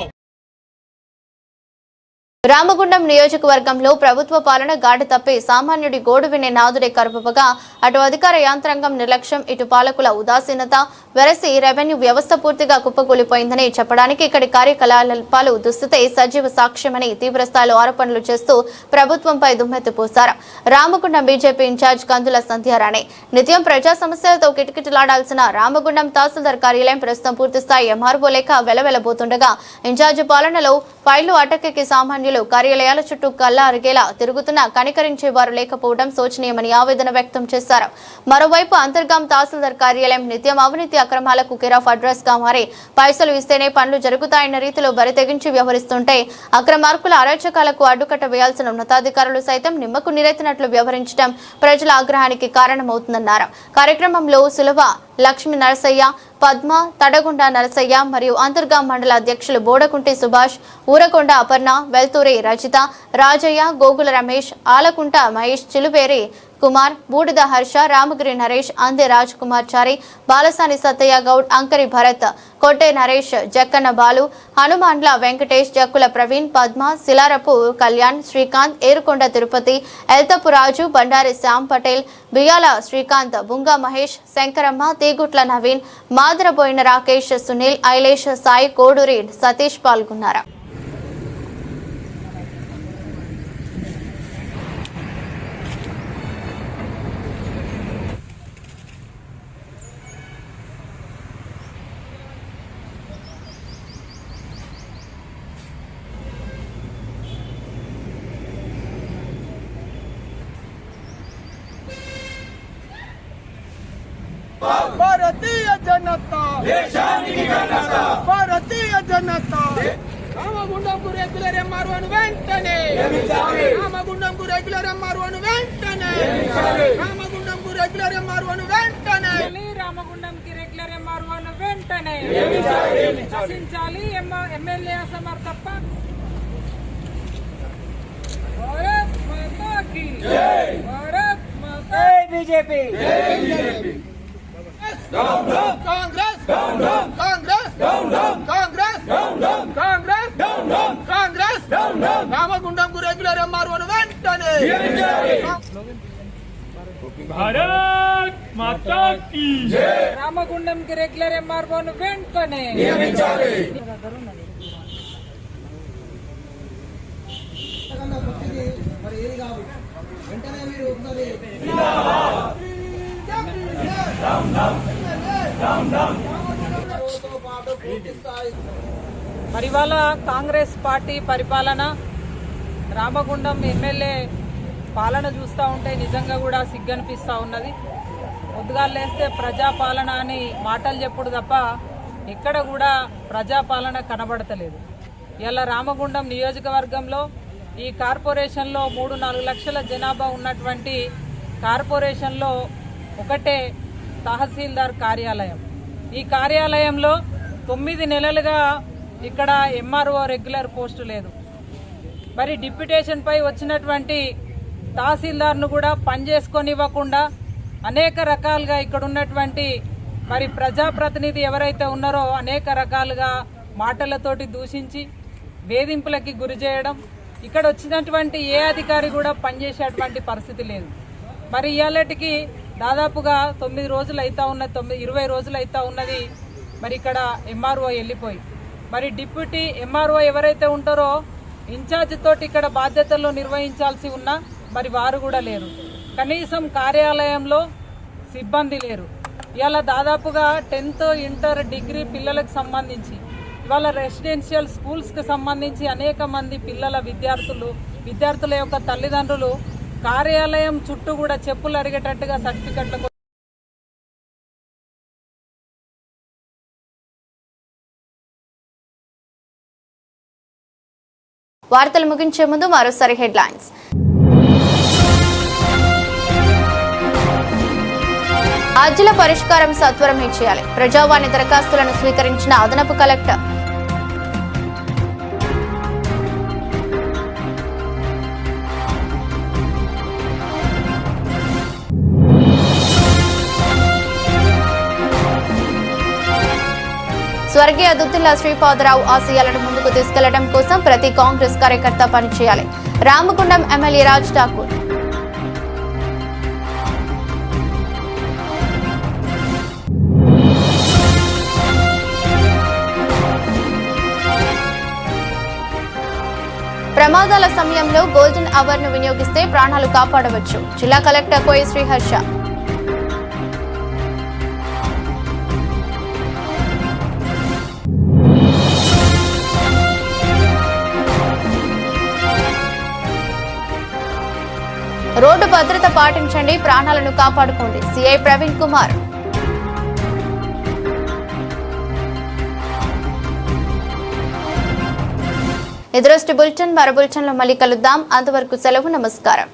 రామగుండం నియోజకవర్గంలో ప్రభుత్వ పాలన గాడి తప్పి సామాన్యుడి గోడు వినే నాదుడే కరుపగా అటు అధికార యాంత్రాంగం నిర్లక్ష్యం, ఇటు పాలకుల ఉదాసీనత వెరసి రెవెన్యూ వ్యవస్థ పూర్తిగా కుప్పకూలిపోయిందని చెప్పడానికి ఇక్కడి కార్యకలాపాలు దుస్థితే సజీవ సాక్ష్యమని తీవ్రస్థాయిలో ఆరోపణలు చేస్తూ ప్రభుత్వంపై దుమ్మెత్తిపోశారు. రామగుండం బీజేపీ ఇన్ఛార్జ్ కందుల సంధ్యారాణి నిత్యం ప్రజా సమస్యలతో కిటకిటలాడాల్సిన రామగుండం తహసీల్దార్ కార్యాలయం ప్రస్తుతం పూర్తిస్థాయి ఎంఆర్ఓ లేక వెలవెలబోతుండగా ఇన్ఛార్జ్ పాలనలో ఫైళ్లు అటకెక్కి సామాన్యులు నాయులు కార్యాలయాల చుట్టూ కళ్ళ అరిగేలా తిరుగుతున్నా కనికరించే వారు లేకపోవడం శోచనీయమని ఆవేదన వ్యక్తం చేశారు. మరోవైపు అంతర్గాం తహసీల్దార్ కార్యాలయం నిత్యం అవినీతి అక్రమాలకు కేరాఫ్ అడ్రస్ గా మారి పైసలు ఇస్తేనే పనులు జరుగుతాయన్న రీతిలో బరితెగించి వ్యవహరిస్తుంటే అక్రమార్కుల అరాచకాలకు అడ్డుకట్ట వేయాల్సిన ఉన్నతాధికారులు సైతం నిమ్మకు నీరెత్తినట్లు వ్యవహరించడం ప్రజల ఆగ్రహానికి కారణమవుతుందన్నారు. కార్యక్రమంలో సులభ లక్ష్మీ నరసయ్య, పద్మ, తడగుండ నరసయ్య మరియు అంతర్గాం మండల అధ్యక్షులు బోడకుంటి సుభాష్, ఊరకొండ అపర్ణ, వెల్తూరి రజిత, రాజయ్య, గోగుల రమేష్, ఆలకుంట మహేష్, చిలువేరి కుమార్, బూడిద హర్ష, రామగిరి నరేష్, అందే రాజ్ కుమార్ చారి, బాలసాని సత్తయ్య గౌడ్, అంకరి భరత్, కొట్టే నరేష్, జక్కన్న బాలు, హనుమాన్ల వెంకటేష్, జక్కుల ప్రవీణ్, పద్మ, శిలారపు కళ్యాణ్, శ్రీకాంత్, ఏరుకొండ తిరుపతి, ఎల్తపు రాజు, బండారి శ్యామ్ పటేల్, బియాల శ్రీకాంత్, బుంగా మహేష్, శంకరమ్మ, తీగుట్ల నవీన్, మాదరబోయిన రాకేష్, సునీల్, ఐలేష్, సాయి, కోడూరి సతీష్ పాల్గొన్నారు. భారతీయ జనతా దేశానికి ఘనత భారతీయ జనతా రామగుండంకు రెగ్యులర్ ఎంఆర్ఓను వెంటనే రామగుండంకు రెగ్యులర్ ఎంఆర్ఓను వెంటనే రామగుండంకు రెగ్యులర్ ఎంఆర్ఓను వెంటనే రామగుండంకి రెగ్యులర్ ఎంఆర్ఓను వెంటనే నశించాలి ఎమ్మెల్యే అసమర్థత. భారత్ మాతా కీ జై భారత్ మాతా బీజేపీ కాంగ్రెస్ కాంగ్రెస్ కాంగ్రెస్ కాంగ్రెస్ కాంగ్రెస్ రామగుండంకు రెగ్యులర్ ఎంఆర్ఓను వెంటనే భారత్ మాతా కీ జై రామగుండంకి రెగ్యులర్ ఎంఆర్ఓను వెంటనే నియమించాలి. మరి ఇవాళ కాంగ్రెస్ పార్టీ పరిపాలన రామగుండం ఎమ్మెల్యే పాలన చూస్తూ ఉంటే నిజంగా కూడా సిగ్గనిపిస్తూ ఉన్నది. పొద్దుగాలేస్తే ప్రజాపాలన అని మాటలు చెప్పుడు తప్ప ఎక్కడ కూడా ప్రజాపాలన కనబడతలేదు. ఇలా రామగుండం నియోజకవర్గంలో ఈ కార్పొరేషన్లో 3-4 లక్షల జనాభా ఉన్నటువంటి కార్పొరేషన్లో ఒకటే తహసీల్దార్ కార్యాలయం. ఈ కార్యాలయంలో 9 నెలలుగా ఇక్కడ ఎంఆర్ఓ రెగ్యులర్ పోస్టు లేదు. మరి డిప్యుటేషన్ పై వచ్చినటువంటి తహసీల్దార్ను కూడా పనిచేసుకొనివ్వకుండా అనేక రకాలుగా ఇక్కడ ఉన్నటువంటి మరి ప్రజాప్రతినిధి ఎవరైతే ఉన్నారో అనేక రకాలుగా మాటలతోటి దూషించి వేధింపులకి గురి చేయడం, ఇక్కడ వచ్చినటువంటి ఏ అధికారి కూడా పనిచేసేటువంటి పరిస్థితి లేదు. మరి ఇవాళటికి దాదాపుగా 9 రోజులు అవుతా ఉన్నది, 20 రోజులు అవుతా ఉన్నది. మరి ఇక్కడ ఎంఆర్ఓ వెళ్ళిపోయి మరి డిప్యూటీ ఎంఆర్ఓ ఎవరైతే ఉంటారో ఇన్ఛార్జ్ తోటి ఇక్కడ బాధ్యతలు నిర్వహించాల్సి ఉన్నా మరి వారు కూడా లేరు. కనీసం కార్యాలయంలో సిబ్బంది లేరు. ఇవాళ దాదాపుగా 10th, ఇంటర్, డిగ్రీ పిల్లలకు సంబంధించి ఇవాళ రెసిడెన్షియల్ స్కూల్స్కి సంబంధించి అనేక మంది పిల్లల విద్యార్థుల యొక్క తల్లిదండ్రులు కార్యాలయం చుట్టూ కూడా చెప్పులు అరిగేటట్టుగా సర్టిఫికెట్ల వార్తలు ముగించే ముందు మరోసారి హెడ్లైన్స్. అర్జీల పరిష్కారం సత్వరమే చేయాలి. ప్రజావాణి దరఖాస్తులను స్వీకరించిన అదనపు కలెక్టర్. స్వర్గీయ దుద్దిల్ల శ్రీపాదరావు ఆశయాలను ముందుకు తీసుకెళ్లడం కోసం ప్రతి కాంగ్రెస్ కార్యకర్త పనిచేయాలి. రామగుండం ఎమ్మెల్యే రాజ్ ఠాకూర్. ప్రమాదాల సమయంలో గోల్డెన్ అవర్ ను వినియోగిస్తే ప్రాణాలు కాపాడవచ్చు. జిల్లా కలెక్టర్ కోయ శ్రీహర్ష. భద్రత పాటించండి, ప్రాణాలను కాపాడుకోండి. సిఐ ప్రవీణ్ కుమార్. ఎదురొష్టి బులెటిన్ మరో బులెటిన్లో మళ్ళీ కలుద్దాం. అంతవరకు సెలవు. నమస్కారం.